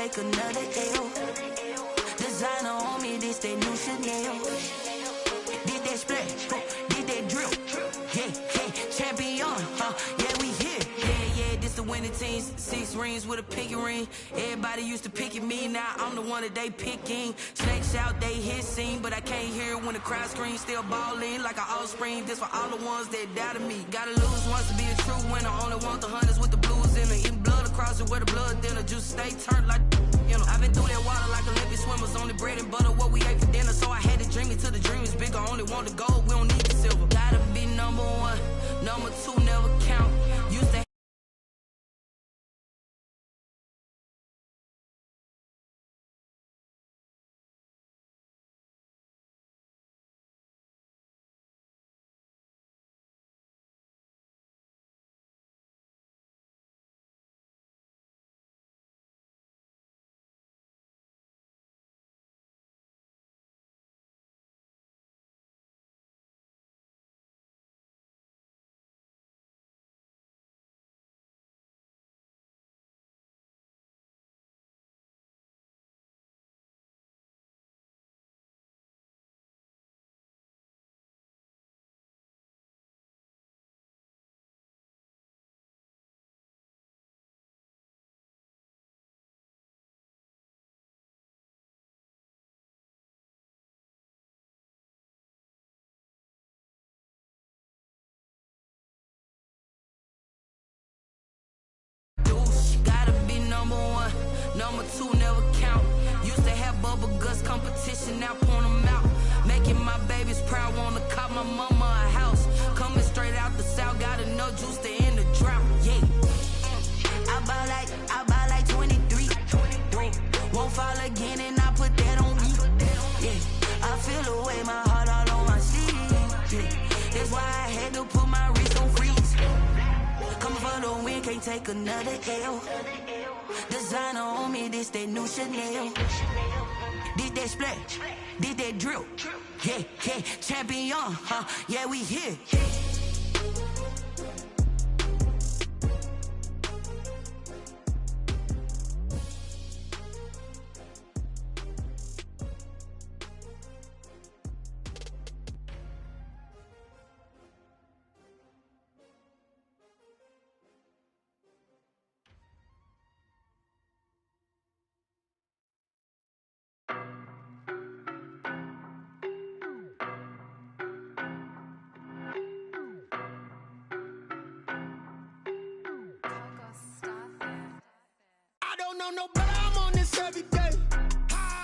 take another L. Designer on me, this that new Chanel. Did that splash, did that drill. Yeah, champion, yeah, we here. Yeah, this the winning teams. 6 rings with a pinky ring. Everybody used to pick at me, now I'm the one that they picking. Snakes out, they hit scene, but I can't hear it when the crowd screams. Still ballin' like an offspring. This for all the ones that doubted me. Gotta lose once to be a true winner. Only want the hunters with the blues in it. Eating blood across it where the blood dinner. Juice stay turned like, you know. I've been through that water like Olympic swimmers. Only bread and butter, what we ate for dinner. So I had to dream it till the dream is bigger. Only want the gold, we don't need the silver. Gotta be number 1, number 2 never count. Used to number 1, number 2 never count. Used to have bubble guts competition, now point them out. Making my babies proud, wanna cop my mama a house. Coming straight out the south, got enough juice to end the drought. Yeah, I buy like 23. Won't fall again and I put that on me. Yeah, I feel the way, my heart all on my sleeve. Yeah, that's why I had to put my wrist on freeze. Coming for the win, can't take another L. Designer on me, this that new Chanel. Did that splash, did that drill. Yeah, champion, yeah, we here. No, but I'm on this every day.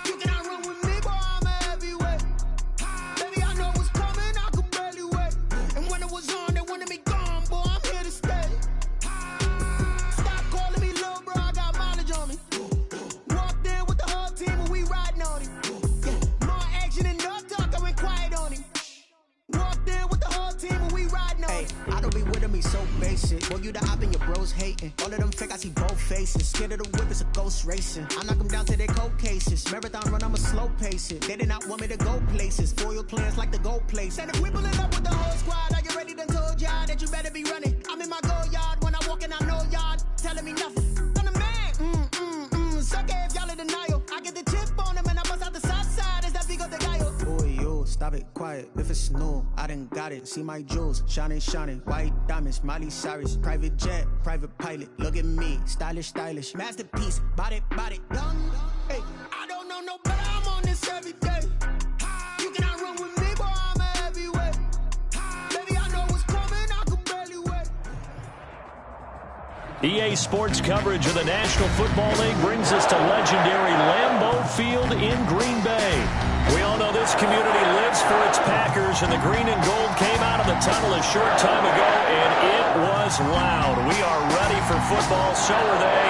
You cannot run with me, boy, I'm a heavyweight. Baby, I know what's coming, I could barely wait. And when it was on, they wanted me gone, boy, I'm here to stay. Stop calling me little bro, I got mileage on me. Walked in with the whole team and we riding on him. Yeah, more action and no talk, I went quiet on him. Walked in with the whole team and we riding on him. I don't be with me so basic. Boy, you the op and your bros hating. All of them fake, I see both faces. Scared of the whip, it's a ghost racing. I knock them down to their cold cases. Marathon run, I'ma slow pace it. They did not want me to go places. Foil plans like the gold place. And if we pulling up with the whole squad, are you ready? Done told y'all that you better be running. I'm in my go yard. When I walk in, I know y'all telling me nothing. I'm the man. Suck it if y'all in denial. I get the chip on him and I bust out the south side. Is that Vigo de Gallo? Boy, yo, stop it, quiet. If it's new, I done got it. See my jewels, shining. White diamonds, Miley Cyrus. Private jet, private pilot. Look at me, stylish. Masterpiece, body, young. Hey, I don't know no better, I'm on this every day. You cannot run with me, boy, I'm a heavyweight. Baby, I know what's coming, I could barely wait. EA Sports coverage of the National Football League brings us to legendary Lambeau Field in Green Bay. We all know this community lives for its Packers, and the green and gold came out of the tunnel a short time ago, and it was loud. We are ready for football, so are they,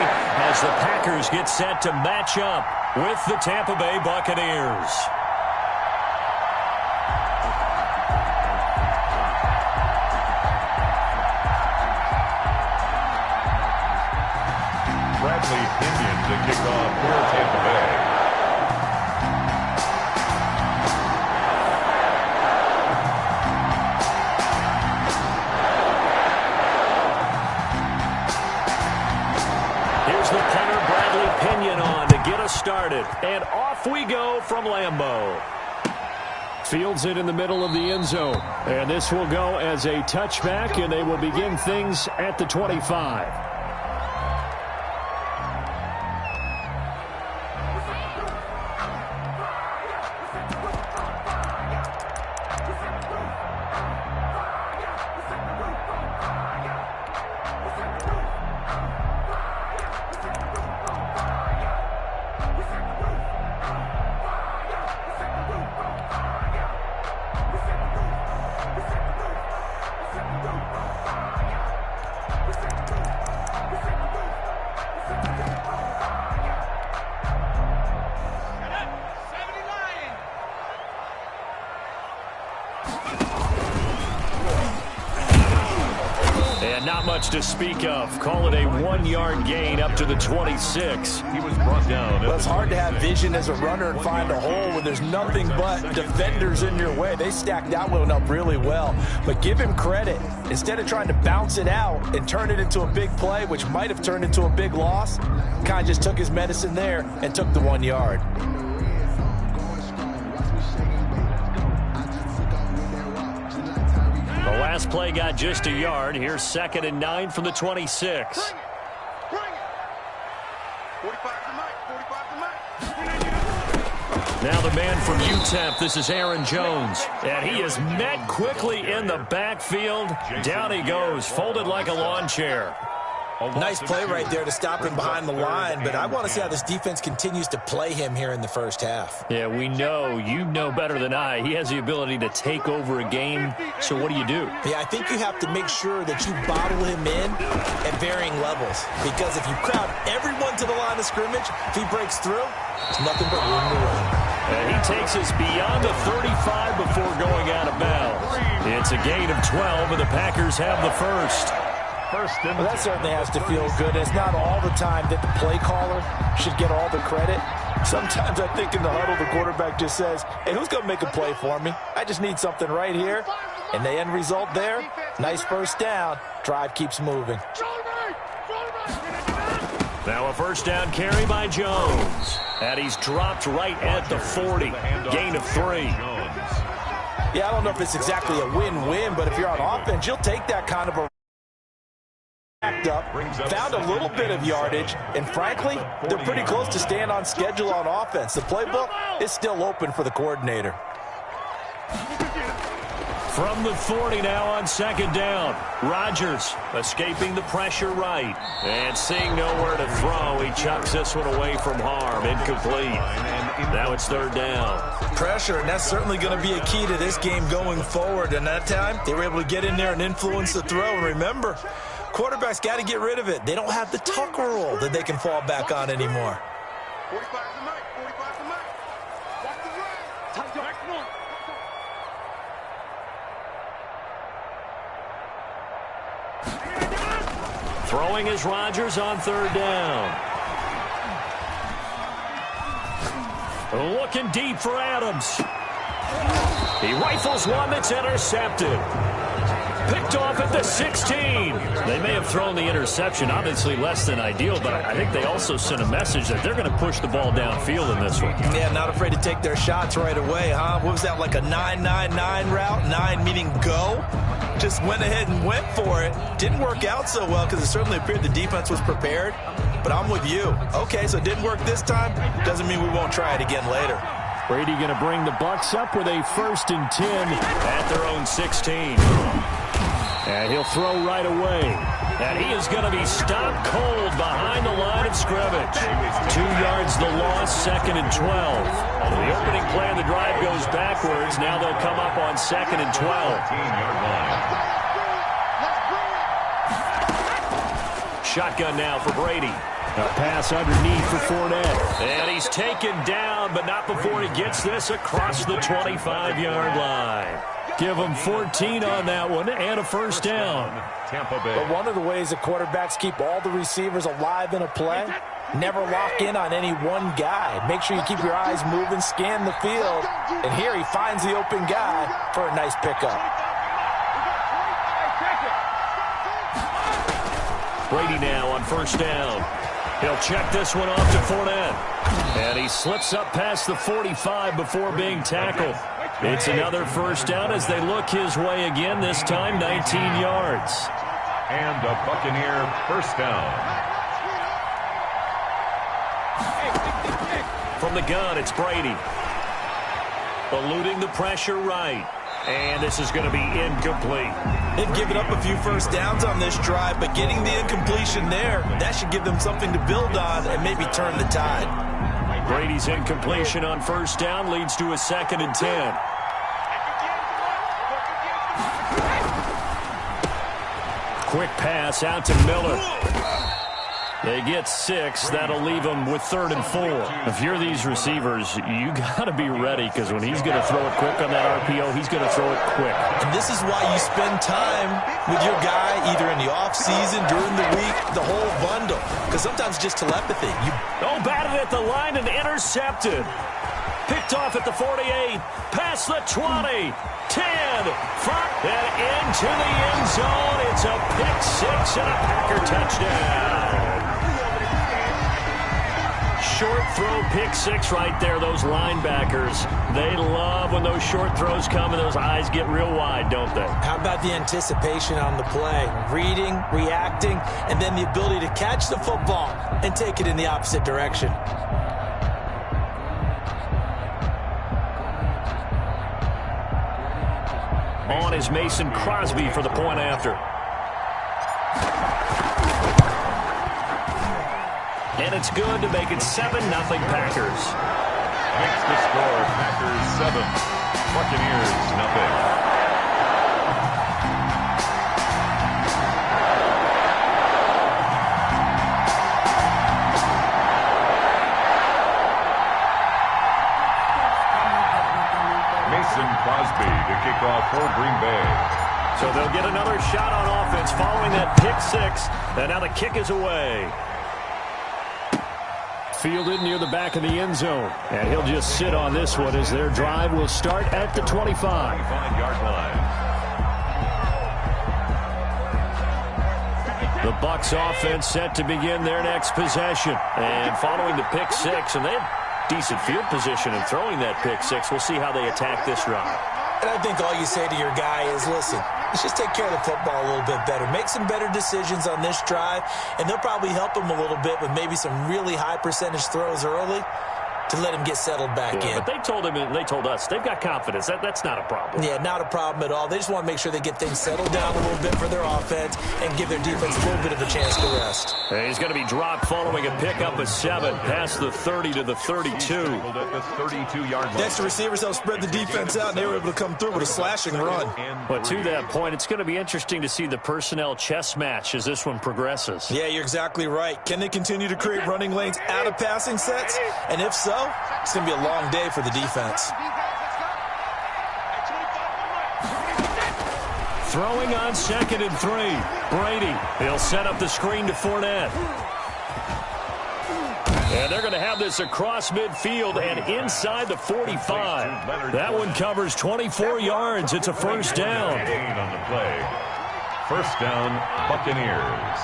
as the Packers get set to match up with the Tampa Bay Buccaneers. Bradley Pinion to kick off for Tampa Bay. started. And off we go from Lambeau. Fields it in the middle of the end zone. And this will go as a touchback, and they will begin things at the 25. Not much to speak of. Call it a 1-yard gain up to the 26. He was brought down. Well, it's hard to have vision as a runner and find a hole when there's nothing but defenders in your way. They stacked that one up really well. But give him credit. Instead of trying to bounce it out and turn it into a big play, which might have turned into a big loss, kind of just took his medicine there and took the 1 yard. The last play got just a yard. Here's 2nd and 9 from the 26. Now the man from UTEP, this is Aaron Jones. And he is met quickly in the backfield. Down he goes, folded like a lawn chair. Nice play right there to stop him behind the line, but I want to see how this defense continues to play him here in the first half. Yeah, we know. You know better than I. He has the ability to take over a game, so what do you do? Yeah, I think you have to make sure that you bottle him in at varying levels, because if you crowd everyone to the line of scrimmage, if he breaks through, it's nothing but room to run. And he takes us beyond the 35 before going out of bounds. It's a gain of 12, and the Packers have the first. Well, that certainly has to feel good. It's not all the time that the play caller should get all the credit. Sometimes I think in the huddle, the quarterback just says, hey, who's going to make a play for me? I just need something right here. And the end result there, nice first down. Drive keeps moving. Now a first down carry by Jones. And he's dropped right at the 40. Gain of 3. Yeah, I don't know if it's exactly a win-win, but if you're on offense, you'll take that kind of a up, found a little bit of yardage, and frankly, they're pretty close to staying on schedule on offense. The playbook is still open for the coordinator. From the 40 now on 2nd down. Rodgers escaping the pressure right. And seeing nowhere to throw, he chucks this one away from harm. Incomplete. Now it's 3rd down. Pressure, and that's certainly going to be a key to this game going forward. And that time, they were able to get in there and influence the throw. And remember, quarterbacks got to get rid of it. They don't have the Tucker rule that they can fall back on anymore. 45 to Mike. 45 to Mike. Walk the right. Throwing is Rodgers on 3rd down. Looking deep for Adams. He rifles one that's intercepted. Picked off at the 16. They may have thrown the interception, obviously less than ideal, but I think they also sent a message that they're going to push the ball downfield in this one. Yeah, not afraid to take their shots right away, huh? What was that, like a 9-9-9 route? 9 meaning go? Just went ahead and went for it. Didn't work out so well because it certainly appeared the defense was prepared, but I'm with you. Okay, so it didn't work this time. Doesn't mean we won't try it again later. Brady going to bring the Bucs up with a 1st and 10 at their own 16. And he'll throw right away. And he is going to be stopped cold behind the line of scrimmage. 2 yards the loss, 2nd and 12. The opening play of the drive goes backwards. Now they'll come up on 2nd and 12. Shotgun now for Brady. A pass underneath for Fournette. And he's taken down, but not before he gets this across the 25-yard line. Give him 14 on that one and a 1st down. Tampa Bay. But one of the ways that quarterbacks keep all the receivers alive in a play, never lock in on any one guy. Make sure you keep your eyes moving, scan the field. And here he finds the open guy for a nice pickup. Brady now on 1st down. He'll check this one off to Fournette. And he slips up past the 45 before being tackled. It's another first down as they look his way again, this time 19 yards. And a Buccaneer first down. From the gun, it's Brady. Eluding the pressure right. And this is going to be incomplete. They've given up a few first downs on this drive, but getting the incompletion there, that should give them something to build on and maybe turn the tide. Brady's incompletion on first down leads to a 2nd and 10. Quick pass out to Miller. They get 6. That'll leave them with 3rd and 4. If you're these receivers, you got to be ready because when he's going to throw it quick on that RPO, he's going to throw it quick. And this is why you spend time with your guy either in the offseason, during the week, the whole bundle. Because sometimes just telepathy. Batted at the line and intercepted. Picked off at the 48. Past the 20. 10. 5. And into the end zone. It's a pick-6 and a Packer touchdown. Short throw, pick-6 right there. Those linebackers, they love when those short throws come and those eyes get real wide, don't they? How about the anticipation on the play? Reading, reacting, and then the ability to catch the football and take it in the opposite direction. On is Mason Crosby for the point after. And it's good to make it 7-0 Packers. Makes the score Packers 7, Buccaneers 0. Crosby to kick off for Green Bay. So they'll get another shot on offense following that pick-6, and now the kick is away. Fielded near the back of the end zone, and he'll just sit on this one as their drive will start at the 25. 25-yard line. The Bucs offense set to begin their next possession, and following the pick-6, and they have decent field position in throwing that pick-6. We'll see how they attack this drive. And I think all you say to your guy is, listen, let's just take care of the football a little bit better. Make some better decisions on this drive, and they'll probably help him a little bit with maybe some really high percentage throws early to let him get settled back in. But they told him, and they told us, they've got confidence. That's not a problem. Yeah, not a problem at all. They just want to make sure they get things settled down a little bit for their offense and give their defense a little bit of a chance to rest. And he's going to be dropped following a pickup of 7 past the 30 to the 32. Next, the receivers helped spread the defense out, and they were able to come through with a slashing run. But to that point, it's going to be interesting to see the personnel chess match as this one progresses. Yeah, you're exactly right. Can they continue to create running lanes out of passing sets? And if so, it's going to be a long day for the defense. Throwing on 2nd and 3. Brady, he'll set up the screen to Fournette. And they're going to have this across midfield and inside the 45. That one covers 24 yards. It's a first down. On the play. First down, Buccaneers.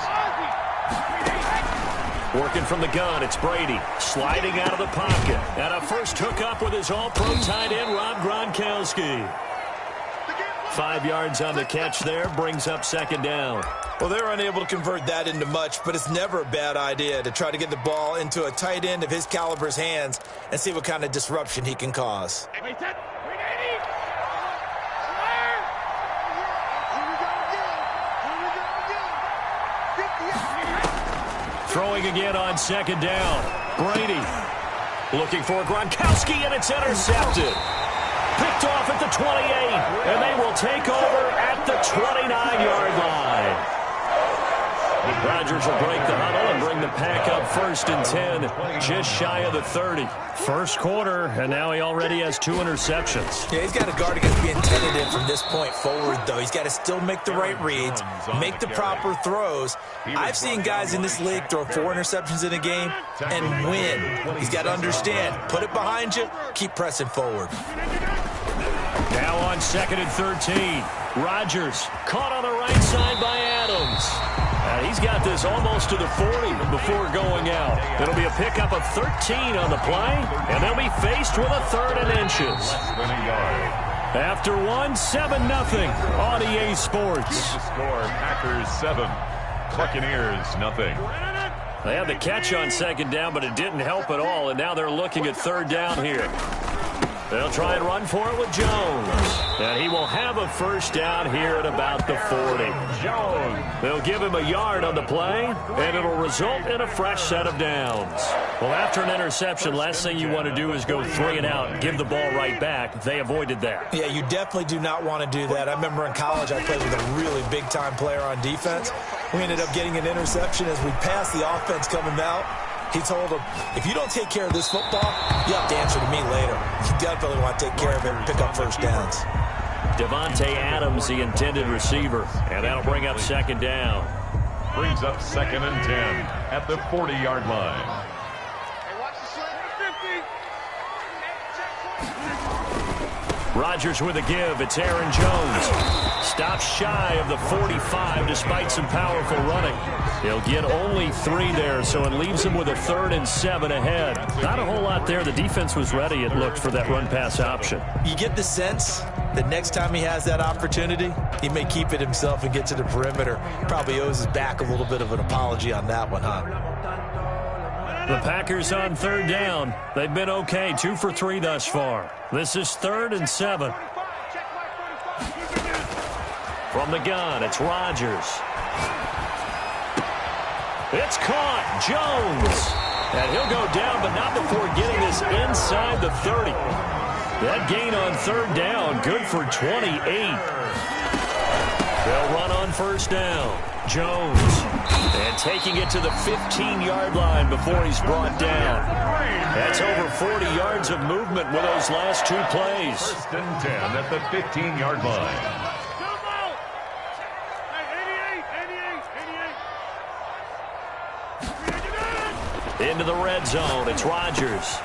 Working from the gun, it's Brady. Sliding out of the pocket. And a first hookup with his all-pro tight end, Rob Gronkowski. 5 yards on the catch there, brings up 2nd down. Well, they're unable to convert that into much, but it's never a bad idea to try to get the ball into a tight end of his caliber's hands and see what kind of disruption he can cause. Throwing again on 2nd down. Brady looking for Gronkowski, and it's intercepted. Picked off at the 28, and they will take over at the 29-yard line. Rodgers will break the huddle and bring the pack up 1st and 10, just shy of the 30. First quarter, and now he already has 2 interceptions. Yeah, he's got to guard against being tentative from this point forward, though. He's got to still make the right reads, make the proper throws. I've seen guys in this league throw 4 interceptions in a game and win. He's got to understand, put it behind you, keep pressing forward. Now on 2nd and 13. Rodgers caught on the right side by Adams. And he's got this almost to the 40 before going out. It'll be a pickup of 13 on the play, and they'll be faced with a third and inches. Less than a yard. After one, 7-0 on EA Sports. The score, Packers 7, Buccaneers 0. They had the catch on second down, but it didn't help at all, and now they're looking at third down here. They'll try and run for it with Jones. And he will have a first down here at about the 40. Jones. They'll give him a yard on the play, and it'll result in a fresh set of downs. Well, after an interception, last thing you want to do is go 3 and out and give the ball right back. They avoided that. Yeah, you definitely do not want to do that. I remember in college I played with a really big-time player on defense. We ended up getting an interception as we passed the offense coming out. He told him, if you don't take care of this football, you have to answer to me later. You definitely want to take care of it and pick up first downs. Devontae Adams, the intended receiver, and that'll bring up second down. Brings up 2nd and 10 at the 40-yard line. Rodgers with a give. It's Aaron Jones. Stops shy of the 45 despite some powerful running. He'll get only 3 there, so it leaves him with a 3rd and 7 ahead. Not a whole lot there. The defense was ready, it looked, for that run-pass option. You get the sense that next time he has that opportunity, he may keep it himself and get to the perimeter. Probably owes his back a little bit of an apology on that one, huh? The Packers on third down. They've been okay, 2 for 3 thus far. This is 3rd and 7. From the gun, it's Rodgers. It's caught. Jones. And he'll go down, but not before getting this inside the 30. That gain on third down, good for 28. They'll run on first down. Jones. And taking it to the 15-yard line before he's brought down. That's over 40 yards of movement with those last 2 plays. 1st and 10 at the 15-yard line. Into the red zone, it's Rodgers.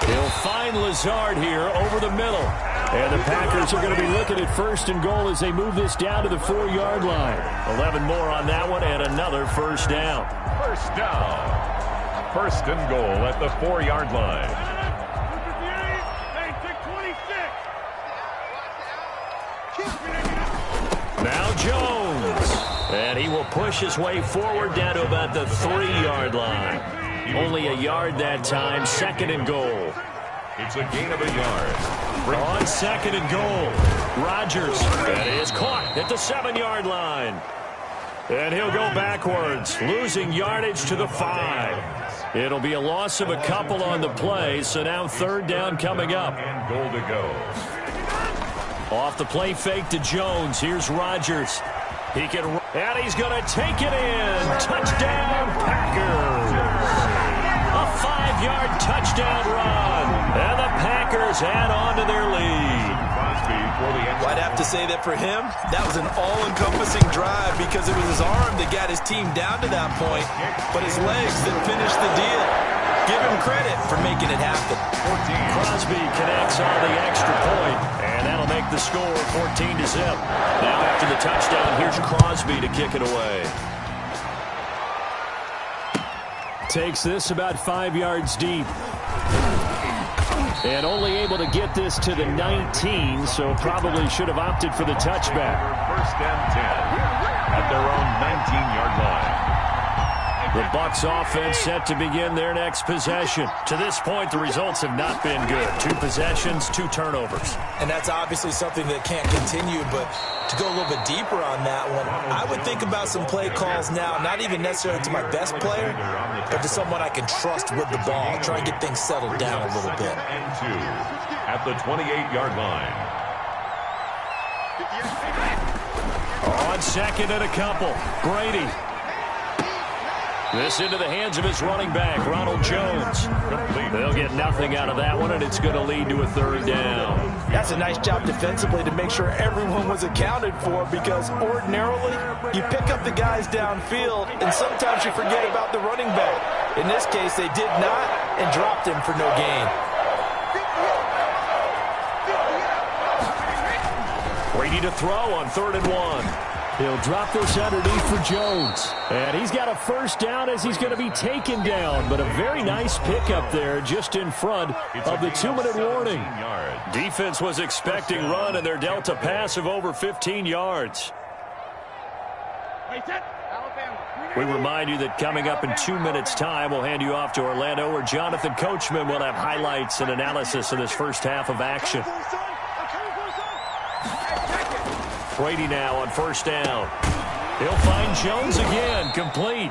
He'll find Lazard here over the middle. And the Packers are going to be looking at 1st and goal as they move this down to the 4-yard line. 11 more on that one and another first down. First down. 1st and goal at the 4-yard line. Now Jones. And he will push his way forward down to about the 3-yard line. Only a yard that time, 2nd and goal. It's a gain of a yard. On 2nd and goal, Rodgers. That is caught at the 7-yard line. And he'll go backwards, losing yardage to the 5. It'll be a loss of a couple on the play, so now 3rd down coming up. And goal to go. Off the play fake to Jones. Here's Rodgers. He can, and he's going to take it in. Touchdown, Packers. A 5-yard touchdown run. And the Packers add on to their lead. Well, I'd have to say that for him, that was an all-encompassing drive because it was his arm that got his team down to that point, but his legs that finished the deal. Give him credit for making it happen. Crosby connects on the extra point, and that'll make the score 14-0. Now after the touchdown, here's Crosby to kick it away. Takes this about 5 yards deep. And only able to get this to the 19, so probably should have opted for the touchback. 1st and 10 at their own 19-yard line. The Bucs offense set to begin their next possession. To this point, the results have not been good. 2 possessions, 2 turnovers. And that's obviously something that can't continue, but to go a little bit deeper on that one, I would think about some play calls now, not even necessarily to my best player, but to someone I can trust with the ball. Try and get things settled down a little bit. And 2 at the 28-yard line. On 2nd and a couple, Brady. This into the hands of his running back, Ronald Jones. They'll get nothing out of that one, and it's going to lead to a 3rd down. That's a nice job defensively to make sure everyone was accounted for, because ordinarily you pick up the guys downfield, and sometimes you forget about the running back. In this case, they did not and dropped him for no gain. Brady to throw on 3rd and 1. He'll drop this underneath for Jones. And he's got a first down as he's going to be taken down. But a very nice pickup there just in front of the 2-minute warning. Defense was expecting run, and they're dealt a pass of over 15 yards. We remind you that coming up in 2 minutes' time, we'll hand you off to Orlando, where Jonathan Coachman will have highlights and analysis of this first half of action. Brady now on first down. He'll find Jones again, complete.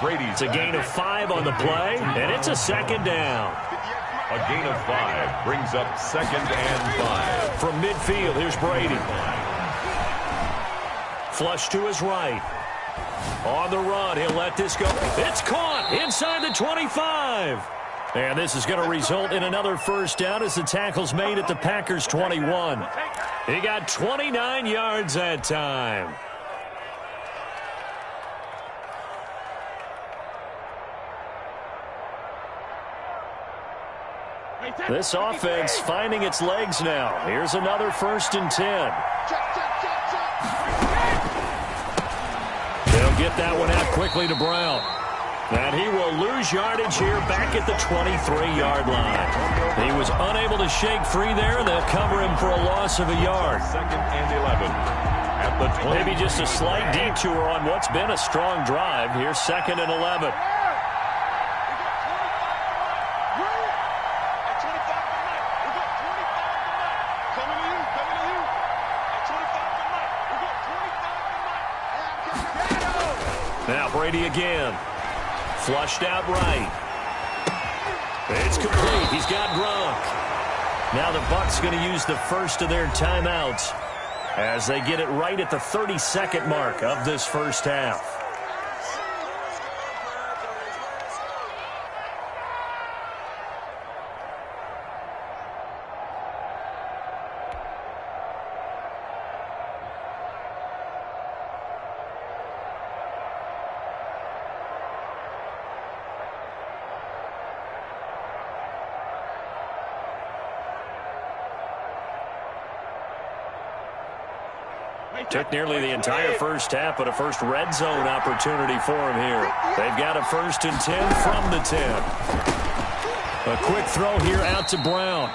It's a gain of 5 on the play, and it's a second down. A gain of 5 brings up 2nd and 5. From midfield, here's Brady. Flush to his right. On the run, he'll let this go. It's caught inside the 25. And this is going to result in another first down as the tackle's made at the Packers' 21. He got 29 yards that time. This offense finding its legs now. Here's another 1st and 10. They'll get that one out quickly to Brown. And he will lose yardage here back at the 23-yard line. He was unable to shake free there, and they'll cover him for a loss of a yard. 2nd and 11. At the 20. Maybe just a slight detour on what's been a strong drive. Here's 2nd and 11. Now Brady again. Flushed out right. It's complete. He's got Gronk. Now the Bucs going to use the first of their timeouts as they get it right at the 30-second mark of this first half. Took nearly the entire first half, but a first red zone opportunity for him here. They've got a 1st and 10 from the 10. A quick throw here out to Brown.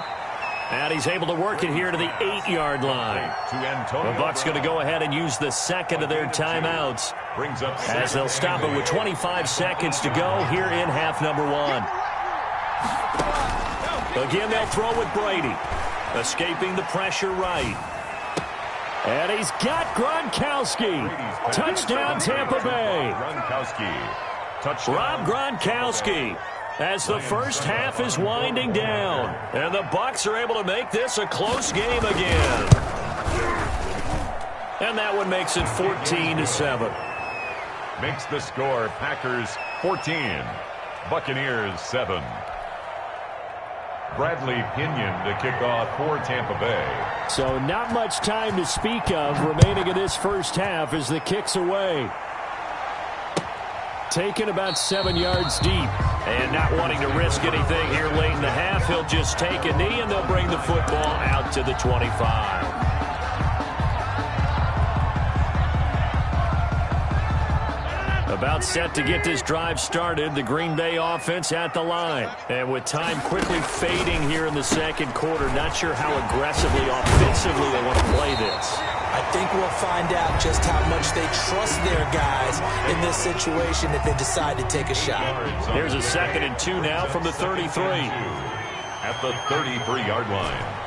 And he's able to work it here to the 8-yard line. The Bucs going to go ahead and use the second of their timeouts as they'll stop it with 25 seconds to go here in half number 1. Again, they'll throw with Brady. Escaping the pressure right. And he's got Gronkowski. Touchdown, Tampa Bay. Rob Gronkowski as the first half is winding down. And the Bucs are able to make this a close game again. And that one makes it 14-7. Makes the score Packers 14, Buccaneers 7. Bradley Pinion to kick off for Tampa Bay. So not much time to speak of remaining in this first half as the kick's away. Taken about 7 yards deep. And not wanting to risk anything here late in the half, he'll just take a knee and they'll bring the football out to the 25. About set to get this drive started, the Green Bay offense at the line. And with time quickly fading here in the second quarter, not sure how aggressively, offensively they want to play this. I think we'll find out just how much they trust their guys in this situation if they decide to take a shot. Here's a 2nd and 2 now from the 33. At the 33-yard line.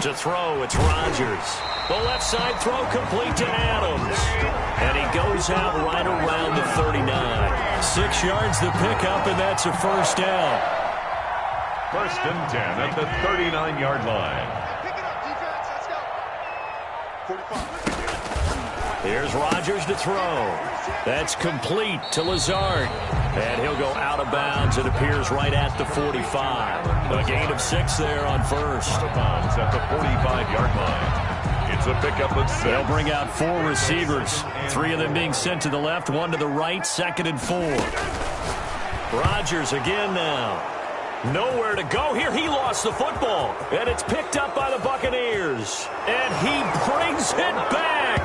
To throw, it's Rodgers. The left side throw complete to Adams. And he goes out right around the 39. 6 yards the pickup, and that's a first down. 1st and 10 at the 39-yard line. Pick it up, defense. Let's go. 45. Here's Rodgers to throw. That's complete to Lazard. And he'll go out of bounds. It appears right at the 45. A gain of 6 there on first. Out of bounds at the 45-yard line. It's a pickup of 6. They'll bring out 4 receivers. 3 of them being sent to the left, 1 to the right, 2nd and 4. Rodgers again now. Nowhere to go here. He lost the football. And it's picked up by the Buccaneers. And he brings it back.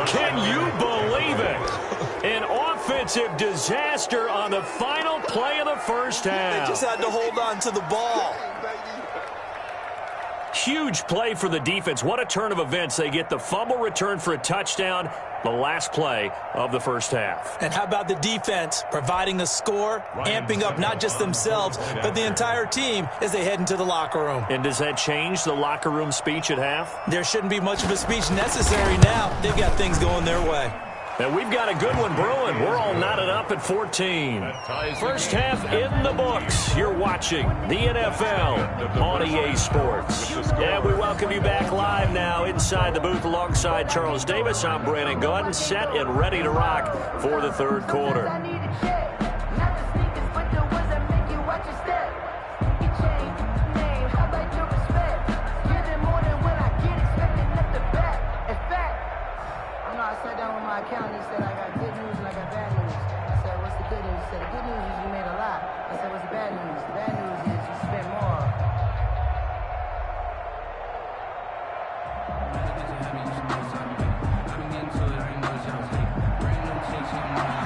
Can you believe it? An offensive disaster on the final play of the first half. They just had to hold on to the ball. Huge play for the defense. What a turn of events. They get the fumble return for a touchdown, the last play of the first half. And how about the defense providing a score, amping up not just themselves, but the entire team as they head into the locker room. And does that change the locker room speech at half? There shouldn't be much of a speech necessary now. They've got things going their way. And we've got a good one brewing. We're all knotted up at 14. First half in the books. You're watching the NFL on EA Sports. And we welcome you back live now inside the booth alongside Charles Davis. I'm Brandon Gordon, set and ready to rock for the third quarter. Accountant, he said, I got good news and I got bad news. I said, what's the good news? He said, the good news is you made a lot. I said, what's the bad news? The bad news is you spent more.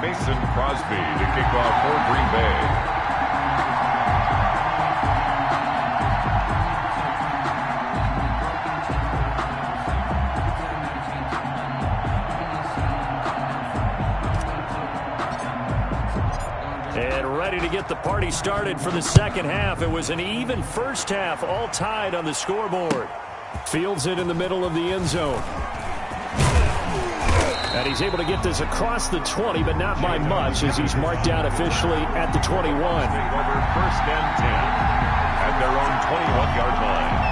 Mason Crosby to kick off for Green Bay. And ready to get the party started for the second half. It was an even first half, all tied on the scoreboard. Fields it in the middle of the end zone. And he's able to get this across the 20, but not by much, as he's marked down officially at the 21. Over first and 10 at their own 21-yard line.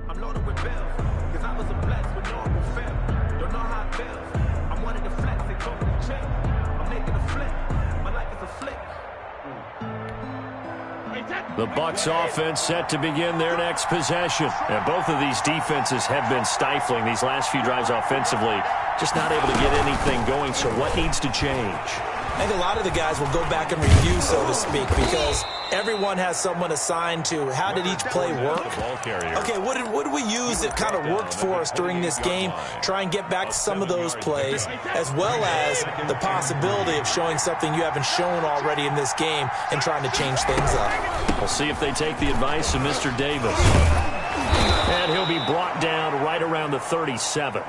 I'm loaded with bills, cause I was a blessed with no one fail. Don't know how it feels. I'm wanting to flex and go to the chill. I'm making a flip. My life is a flick. The Bucs offense set to begin their next possession. And both of these defenses have been stifling these last few drives offensively. Just not able to get anything going, so what needs to change? I think a lot of the guys will go back and review, so to speak, because everyone has someone assigned to how did each play work. Okay, what did we use that kind of worked for us during this game? Try and get back to some of those plays, as well as the possibility of showing something you haven't shown already in this game and trying to change things up. We'll see if they take the advice of Mr. Davis. And he'll be brought down right around the 37.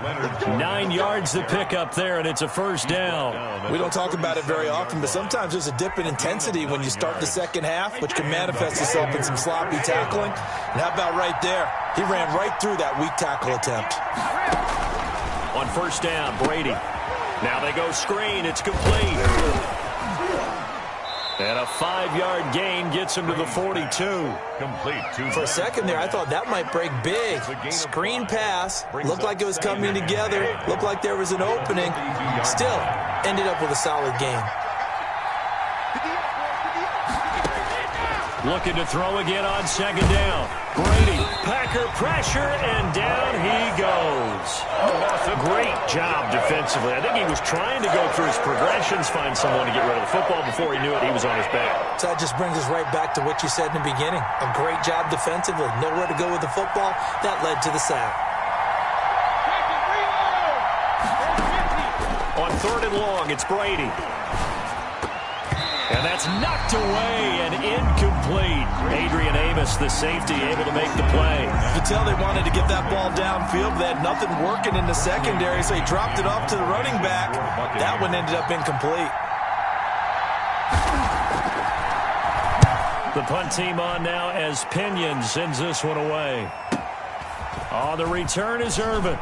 9 yards to pick up there, and it's a first down. We don't talk about it very often, but sometimes there's a dip in intensity when you start the second half, which can manifest itself in some sloppy tackling. And how about right there? He ran right through that weak tackle attempt. On first down, Brady. Now they go screen. It's complete. And a 5-yard gain gets him to the 42. Complete. For a second there, I thought that might break big. Screen pass. Looked like it was coming together. Looked like there was an opening. Still, ended up with a solid gain. Looking to throw again on second down. Brady, Packer pressure, and down he goes. Great job defensively. I think he was trying to go through his progressions, find someone to get rid of the football. Before he knew it, he was on his back. So that just brings us right back to what you said in the beginning. A great job defensively. Nowhere to go with the football. That led to the sack. On third and long, it's Brady. And that's knocked away and incomplete. Adrian Amos, the safety, able to make the play. You could tell they wanted to get that ball downfield. They had nothing working in the secondary, so he dropped it off to the running back. That one ended up incomplete. The punt team on now as Pinion sends this one away. On the return is Irvin.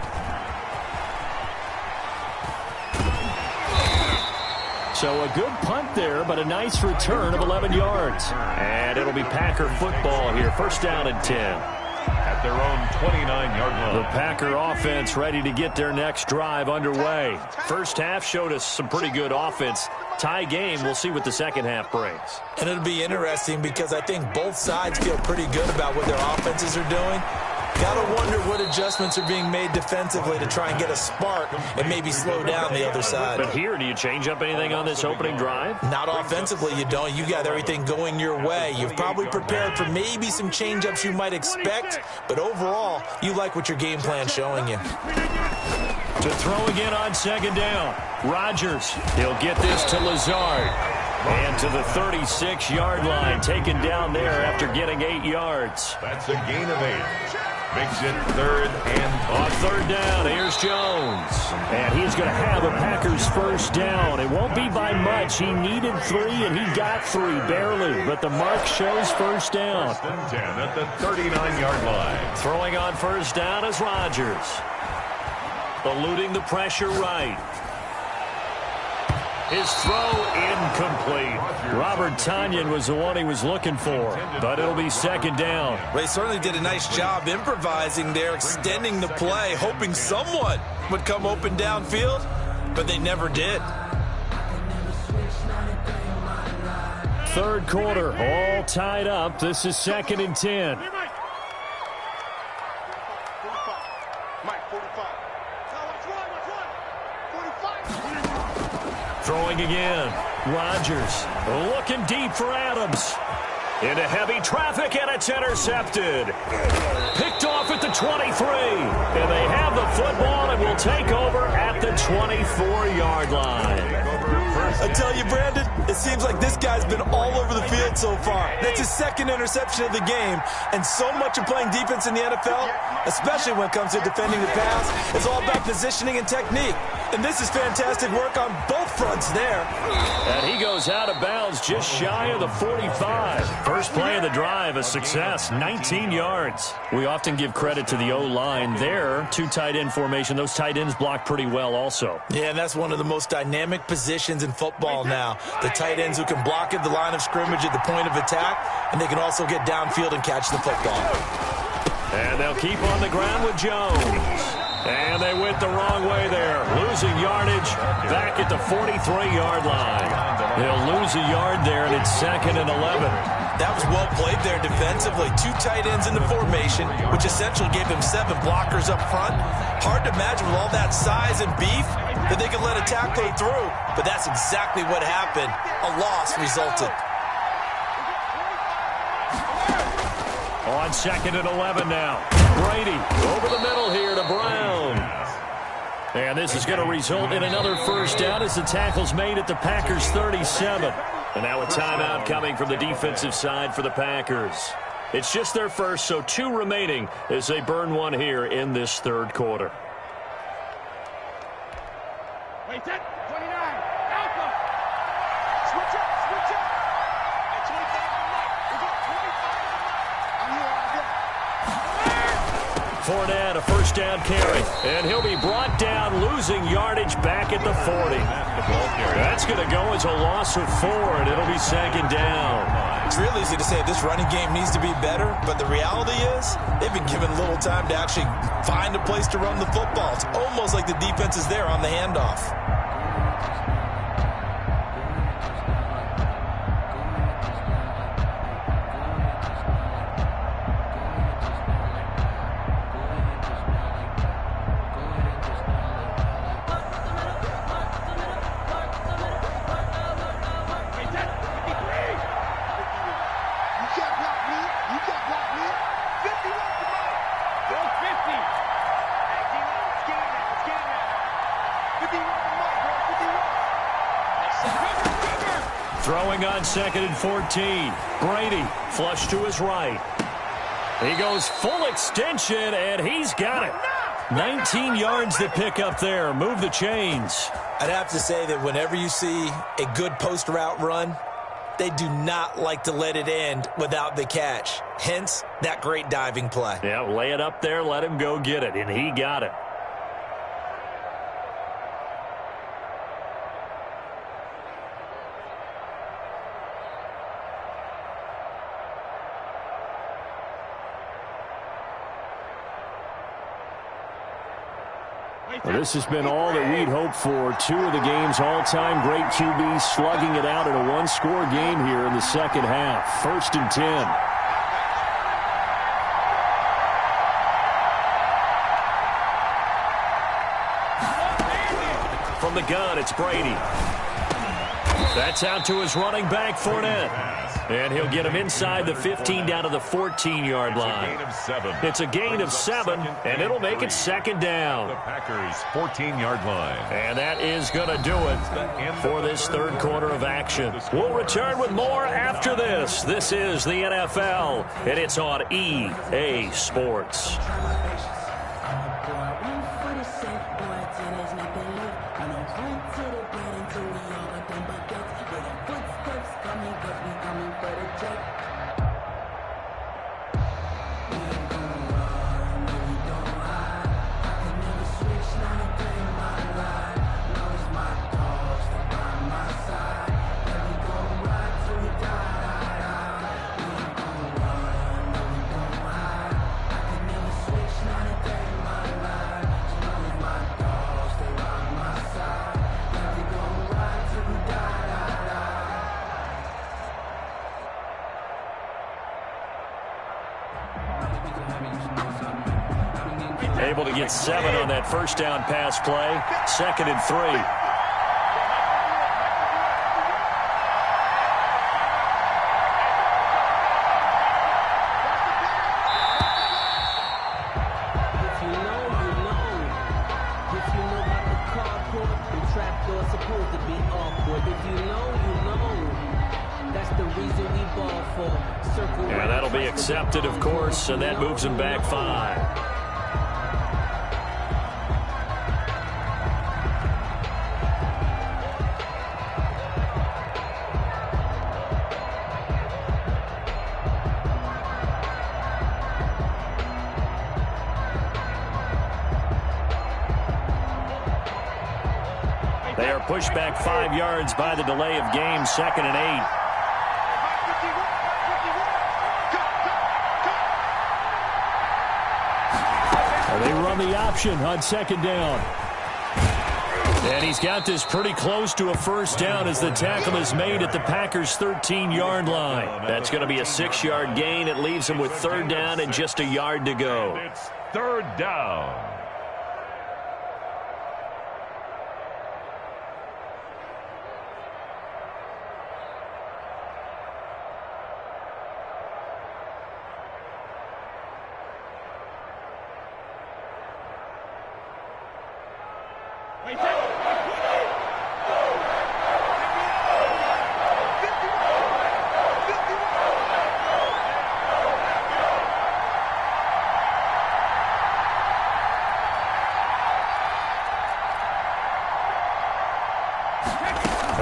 So a good punt there, but a nice return of 11 yards. And it'll be Packer football here. First down and 10. At their own 29-yard line. The Packer offense ready to get their next drive underway. First half showed us some pretty good offense. Tie game, we'll see what the second half brings. And it'll be interesting because I think both sides feel pretty good about what their offenses are doing. Gotta wonder what adjustments are being made defensively to try and get a spark and maybe slow down the other side. But here, do you change up anything on this opening drive? Not offensively, you don't. You got everything going your way. You've probably prepared for maybe some change-ups you might expect, but overall, you like what your game plan's showing you. To throw again on second down. Rodgers, he'll get this to Lazard. And to the 36-yard line, taken down there after getting 8 yards. That's a gain of 8. Makes it third and on third down, here's Jones. And he's going to have a Packers first down. It won't be by much. He needed 3, and he got 3, barely. But the mark shows first down. First and 10 at the 39-yard line. Throwing on first down is Rodgers. Eluding the pressure right. His throw incomplete. Robert Tonyan was the one he was looking for, but it'll be second down. Well, he certainly did a nice job improvising there, extending the play, hoping someone would come open downfield, but they never did. Third quarter, all tied up. This is second and 10. Throwing again. Rodgers looking deep for Adams. Into heavy traffic, and it's intercepted. Picked off at the 23. And they have the football and will take over at the 24-yard line. I tell you, Brandon, it seems like this guy's been all over the field so far. That's his second interception of the game. And so much of playing defense in the NFL, especially when it comes to defending the pass, is all about positioning and technique. And this is fantastic work on both fronts there. And he goes out of bounds just shy of the 45. First play of the drive, a success, 19 yards. We often give credit to the O-line there. 2 tight end formation. Those tight ends block pretty well also. Yeah, and that's one of the most dynamic positions in football now. The tight ends who can block at the line of scrimmage at the point of attack, and they can also get downfield and catch the football. And they'll keep on the ground with Jones. And they went the wrong way there. Losing yardage back at the 43-yard line. They'll lose a yard there, and it's second and 11. That was well played there defensively. 2 tight ends in the formation, which essentially gave them 7 blockers up front. Hard to imagine with all that size and beef that they could let a tackler through. But that's exactly what happened. A loss resulted. On second and 11 now. Brady over the middle here to Brown. And this is going to result in another first down as the tackle's made at the Packers 37. And now a timeout coming from the defensive side for the Packers. It's just their first, so 2 remaining as they burn one here in this third quarter. Wait, 29. Alpha. Switch up. At 25 on Mike. We got 25 on Mike. I'm here all day. Fournette, a first down carry. And he'll be brought down, losing yardage back at the 40. That's going to go as a loss of 4, and it'll be second down. It's real easy to say this running game needs to be better, but the reality is they've been given little time to actually find a place to run the football. It's almost like the defense is there on the handoff. Throwing on second and 14. Brady flush to his right. He goes full extension, and he's got it. 19 yards to pick up there. Move the chains. I'd have to say that whenever you see a good post route run, they do not like to let it end without the catch. Hence, that great diving play. Yeah, lay it up there, let him go get it, and he got it. Well, this has been all that we'd hoped for. Two of the game's all-time great QBs slugging it out in a one-score game here in the second half. 1st and 10. From the gun, it's Brady. That's out to his running back, Fournette. And he'll get him inside the 15 down to the 14-yard line. It's a gain of 7, and it'll make it 2nd down. The Packers' 14-yard line. And that is going to do it for this third quarter of action. We'll return with more after this. This is the NFL, and it's on EA Sports. Able to get 7 on that first down pass play. 2nd and 3. If you know, you know. If you know about the carport, the trapdoor supposed to be awkward. If you know, you know. That's the reason we ball for. Circle. And that'll be accepted, of course, and that moves him back 5. They are pushed back 5 yards by the delay of game. 2nd and 8. And they run the option on 2nd down. And he's got this pretty close to a first down as the tackle is made at the Packers' 13-yard line. That's going to be a 6-yard gain. It leaves him with 3rd down and just a yard to go. It's 3rd down.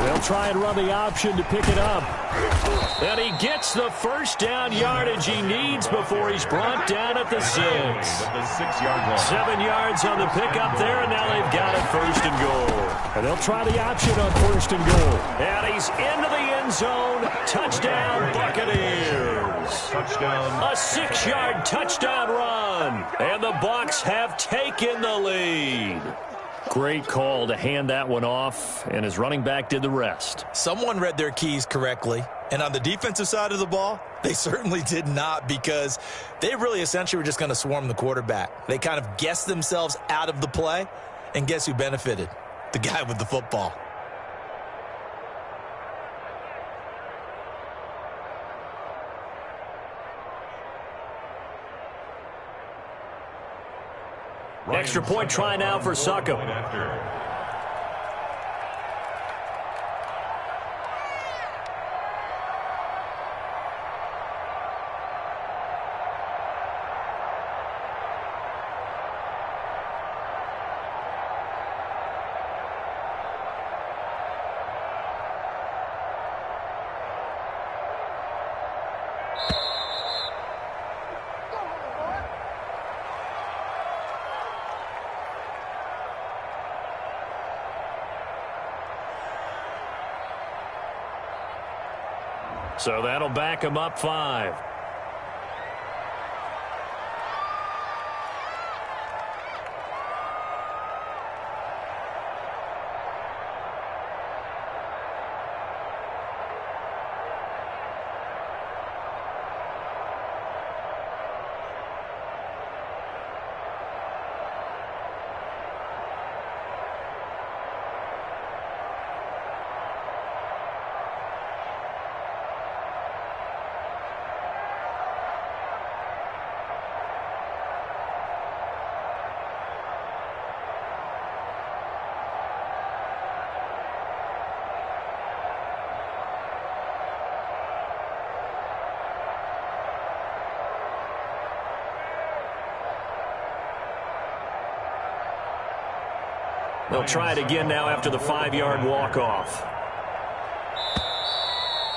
They'll try and run the option to pick it up. And he gets the first down yardage he needs before he's brought down at the 6. At the 6-yard line. 7 yards on the pickup there, and now they've got it 1st and goal. And they'll try the option on 1st and goal. And he's into the end zone. Touchdown, Buccaneers. Touchdown. A 6-yard touchdown run. And the Bucs have taken the lead. Great call to hand that one off, and his running back did the rest. Someone read their keys correctly, and on the defensive side of the ball, they certainly did not, because they really essentially were just going to swarm the quarterback. They kind of guessed themselves out of the play, and guess who benefited? The guy with the football. Extra point try now for Succop. So that'll back him up 5. They'll try it again now after the 5-yard walk-off.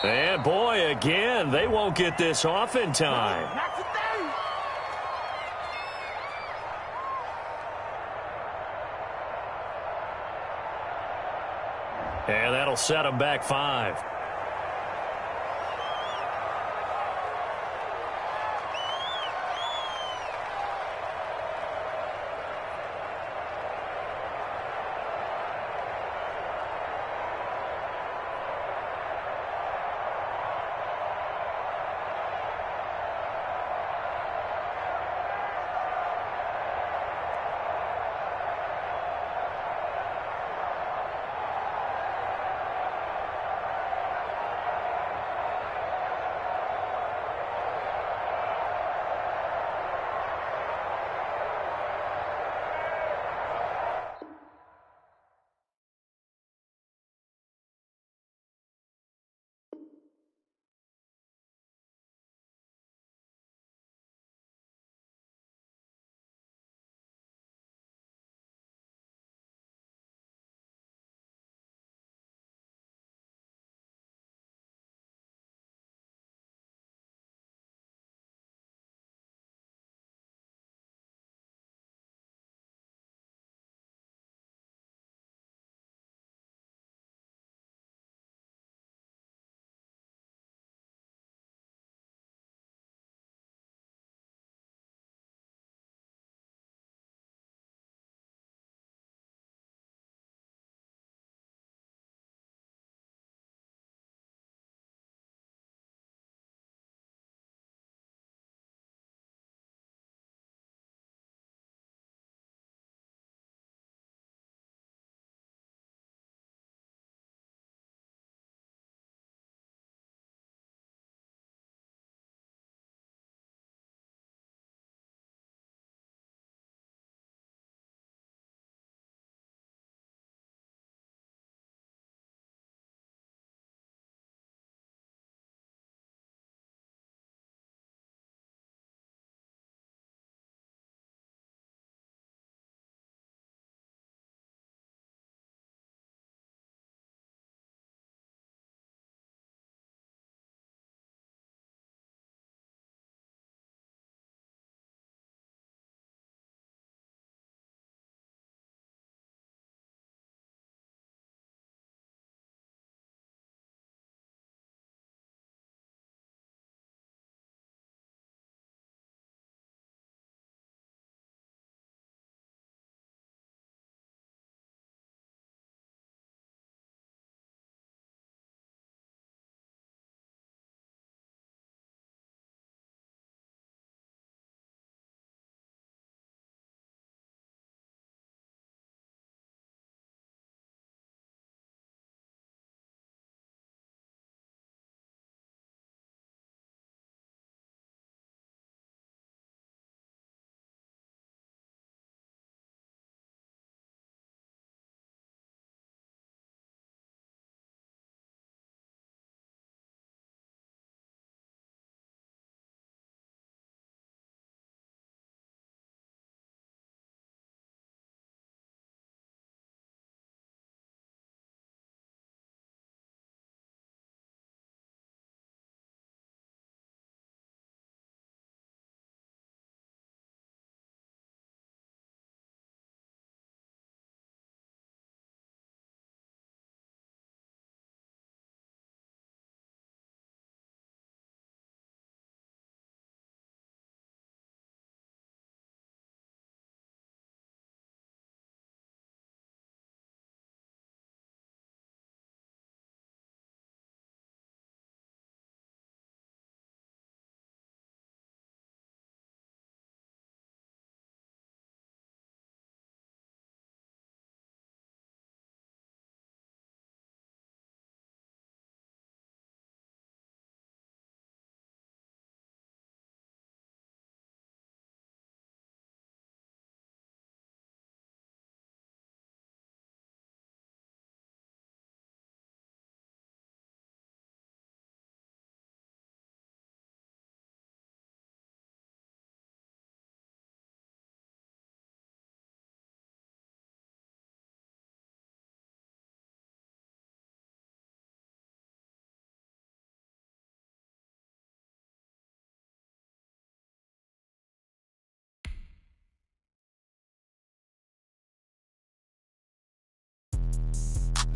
And, boy, again, they won't get this off in time. And that'll set them back 5.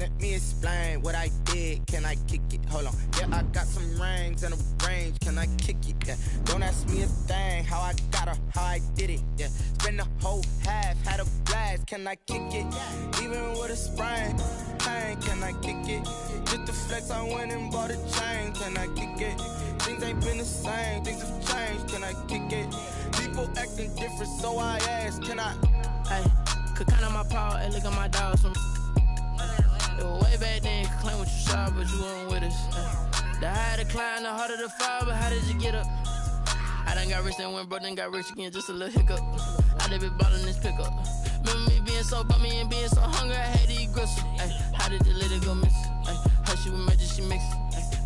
Let me explain what I did. Can I kick it? Hold on. Yeah, I got some rings and a range. Can I kick it? Yeah. Don't ask me a thing. How I got her, how I did it. Yeah. Spend the whole half, had a blast. Can I kick it? Even with a sprain. Pain, can I kick it? Just to flex, I went and bought a chain. Can I kick it? Things ain't been the same. Things have changed. Can I kick it? People acting different, so I ask. Can I? Hey, could count on my power. Hey, look at my dogs from. It was way back then, could claim what you saw, but you weren't with us. The higher the climb, the harder the fall, but how did you get up? I done got rich and went broke, then got rich again, just a little hiccup. I done been ballin' this pickup. Remember me being so bummy and being so hungry, I had to eat gristle. Ay, how did you let it go miss? Ay, her she was magic, she mixed.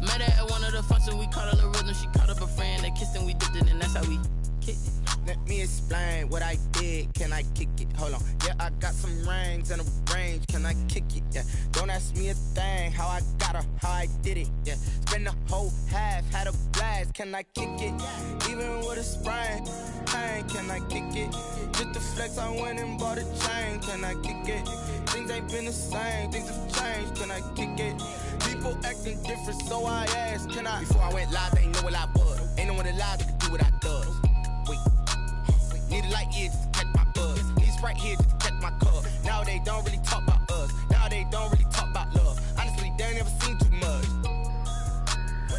Met her at one of the functions, we caught her the rhythm, she caught up a friend, they kissed and we dipped it, and that's how we kicked it. Let me explain what I did. Can I kick it? Hold on. Yeah, I got some rings and a range. Can I kick it? Yeah. Don't ask me a thing. How I got her, how I did it. Yeah. Spend the whole half, had a blast. Can I kick it? Even with a sprain. Pain, can I kick it? Just to flex, I went and bought a chain. Can I kick it? Things ain't been the same. Things have changed. Can I kick it? People acting different, so I asked. Can I? Before I went live, they ain't know what I was. Ain't no one alive that could do what I does. Wait. Need a light here just to catch my buzz. Need Sprite here just to catch my cup. Now they don't really talk about us. Now they don't really talk about love. Honestly, they ain't never seen too much.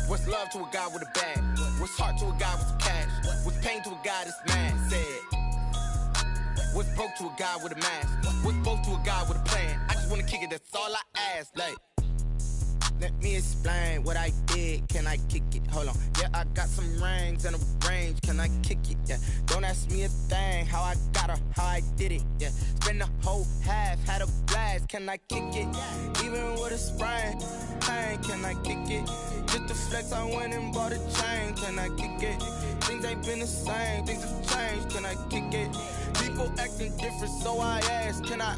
What's love to a guy with a bag? What's heart to a guy with some cash? What's pain to a guy that's mad? Said. What's broke to a guy with a mask? What's both to a guy with a plan? I just wanna kick it, that's all I ask. Like, let me explain what I did. Can I kick it? Hold on. Yeah, I got some rings and a range. Can I kick it? Yeah. Don't ask me a thing. How I got her, how I did it. Yeah. Spend the whole half, had a blast. Can I kick it? Even with a sprain. Pain, can I kick it? Just to flex, I went and bought a chain. Can I kick it? Things ain't been the same. Things have changed. Can I kick it? People acting different, so I ask. Can I?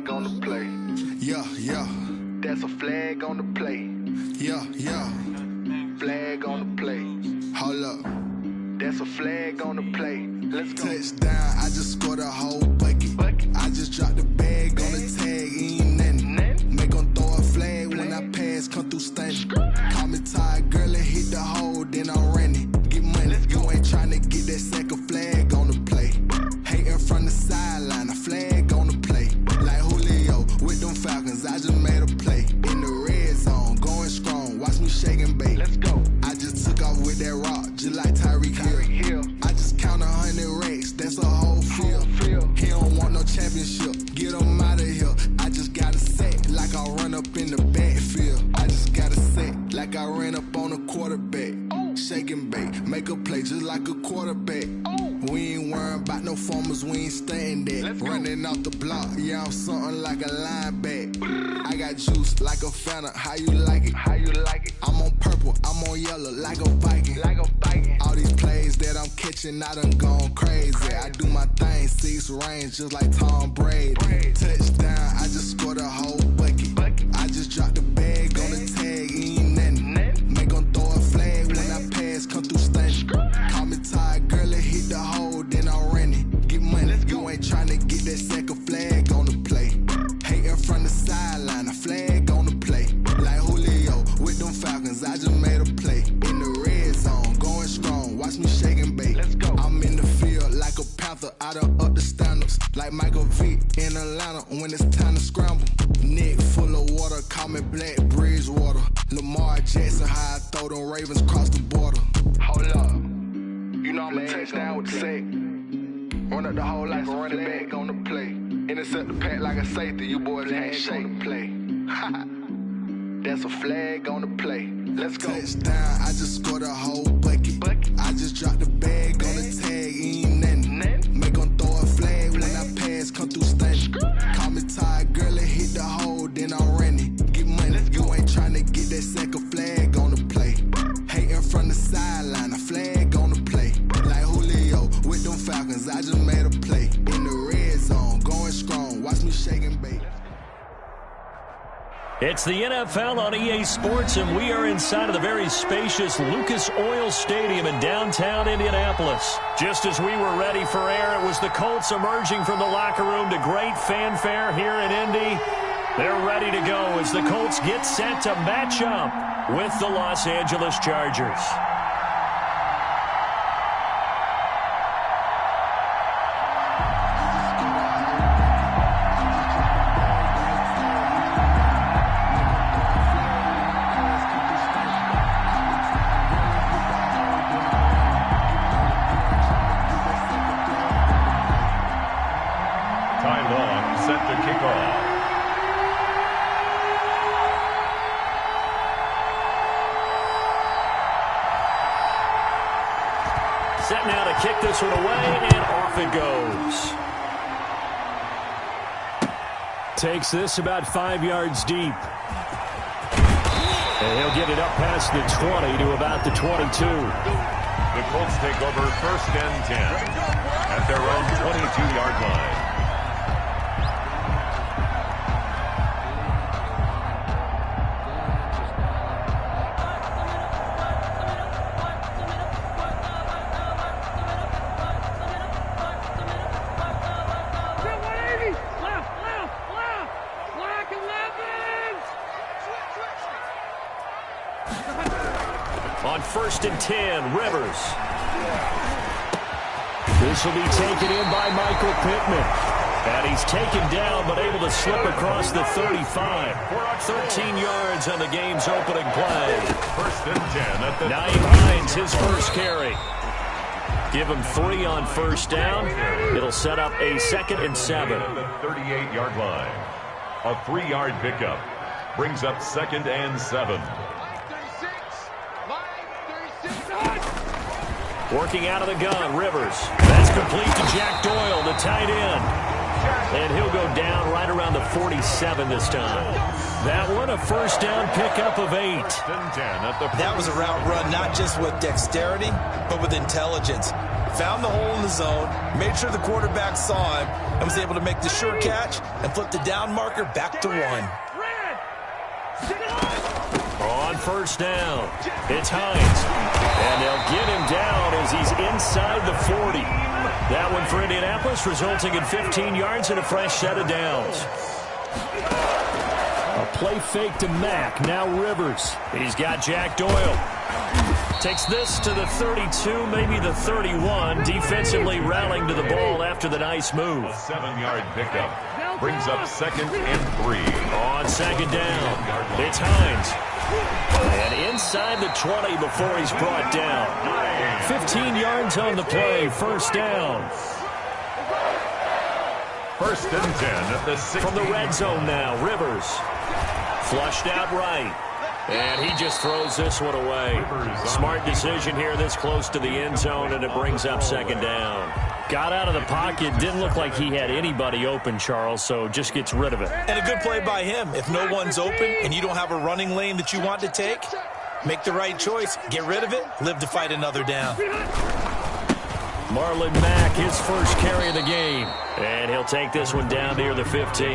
On the play. Yeah, yeah. That's a flag on the play. Yeah, yeah. Flag on the play. Hold up. That's a flag on the play. Let's go. Touchdown, I just scored a whole bucket. I just dropped the bag on the tag, ain't nothing. Make them throw a flag when I pass, come through stunning. Call me tired, girl, and hit the hole, then I'm running. Get money, you ain't trying to get that second flag on the play. Hating from the sideline, a flag on the play. Like Julio with them Falcons, I just made a play. In the red zone, going strong, watch me shake and bake. Let's go. I just took off with that rock, just like Tyreek Hill. I just count 100 racks, that's a whole field. He don't want no championship, get him out of here. I just got a set, like I run up in the backfield. I just got a set, like I ran up on a quarterback. Shake and bake, make a play just like a quarterback. We ain't worrying about no formers, we ain't staying there. Running off the block, yeah, I'm something like a linebacker. I got juice like a Fanta, how you like it? How you like it? I'm on purple, I'm on yellow, like a Viking. Like a Viking. All these plays that I'm catching, I done gone crazy. I do my thing, 6 range, just like Tom Brady. Touchdown, I just scored a whole bucket. I just dropped the bag on the tag, ain't nothing. Make them throw a flag when I pass, come through stunning. Call me tired, girl, and hit the hole, then I'm running. Get money, you ain't trying to get that second flag on the play. Hating from the sideline, a flag on the play. Like Julio with them Falcons, I just made a play. In the red zone, going strong, watch me shake and bake. Let's go. I'm in the field like a Panther, I done up the standards. Like Michael Vick in Atlanta when it's time to scramble. Neck full of water, call me Black Bridgewater. Lamar Jackson, how I throw them Ravens across the border. Hold up. You know I'm a touchdown with the sack. Run up the whole like a running back on the play. Intercept the pack like a safety, you boys ain't shake. Play. That's a flag on the play. Let's go. Touchdown, I just scored a whole bucket. I just dropped the bag on the tag, ain't nothing. Make them throw a flag when I pass, come through stunning. Call me tired, girl, and hit the hole, then I'm running. Get money, you ain't trying to get that second flag on the play. Hating cause I just made a play. In the red zone, going strong. Watch me shake and bake. It's the NFL on EA Sports, and we are inside of the very spacious Lucas Oil Stadium in downtown Indianapolis. Just as we were ready for air, it was the Colts emerging from the locker room to great fanfare here in Indy. They're ready to go as the Colts get set to match up with the Los Angeles Chargers. Set now to kick this one away, and off it goes. Takes this about 5 yards deep. And he'll get it up past the 20 to about the 22. The Colts take over 1st and 10 at their own 22-yard line. On 1st and 10, Rivers. This will be taken in by Michael Pittman. And he's taken down, but able to slip across the 35. 13 yards on the game's opening play. 1st and 10 at the Naeem Hines, his first carry. Give him 3 on 1st down. It'll set up a 2nd and 7. At the 38-yard line. A 3-yard pickup brings up 2nd and 7. Working out of the gun, Rivers. That's complete to Jack Doyle, the tight end. And he'll go down right around the 47 this time. That one, a 1st down pickup of 8. That was a route run not just with dexterity, but with intelligence. Found the hole in the zone, made sure the quarterback saw him, and was able to make the sure catch and flip the down marker back to 1. On 1st down, it's Hines. And they'll get him down as he's inside the 40. That one for Indianapolis, resulting in 15 yards and a fresh set of downs. A play fake to Mack. Now Rivers. He's got Jack Doyle. Takes this to the 32, maybe the 31. Defensively rallying to the ball after the nice move. A 7-yard pickup brings up 2nd and 3. On 2nd down, it's Hines. And inside the 20 before he's brought down. 15 yards on the play, 1st down. 1st and 10 at the 6. From the red zone now, Rivers. Flushed out right. And he just throws this one away. Smart decision here this close to the end zone, and it brings up 2nd down. Got out of the pocket, didn't look like he had anybody open, Charles, so just gets rid of it. And a good play by him. If no one's open and you don't have a running lane that you want to take, make the right choice. Get rid of it. Live to fight another down. Marlon Mack, his first carry of the game. And he'll take this one down near the 15.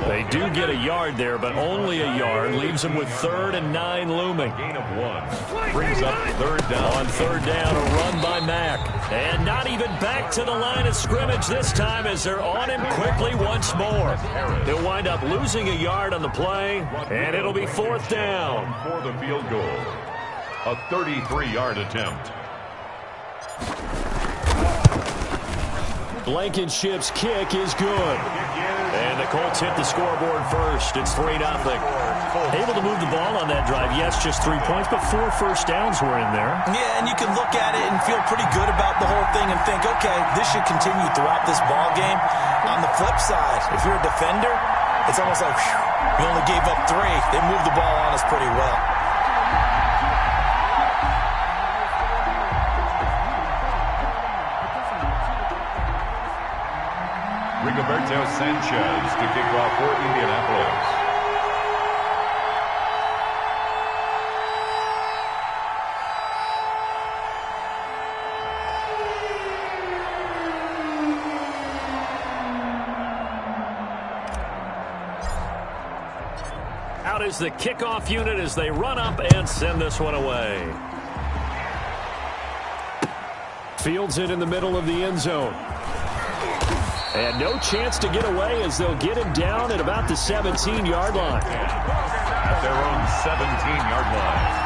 They do get a yard there, but only a yard. Leaves them with 3rd and 9 looming. Gain of 1. Brings up 3rd down. On 3rd down, a run by Mack. And not even back to the line of scrimmage this time as they're on him quickly once more. They'll wind up losing a yard on the play, and it'll be 4th down. For the field goal. A 33-yard attempt. Blankenship's kick is good. And the Colts hit the scoreboard first. It's 3-0. Able to move the ball on that drive. Yes, just 3 points, but 4 first downs were in there. Yeah, and you can look at it and feel pretty good about the whole thing and think, okay, this should continue throughout this ball game. On the flip side, if you're a defender, it's almost like, whew, you only gave up 3. They moved the ball on us pretty well. Rigoberto Sanchez to kick off for Indianapolis. is the kickoff unit as they run up and send this one away. Fields it in the middle of the end zone. And no chance to get away as they'll get him down at about the 17-yard line. At their own 17-yard line.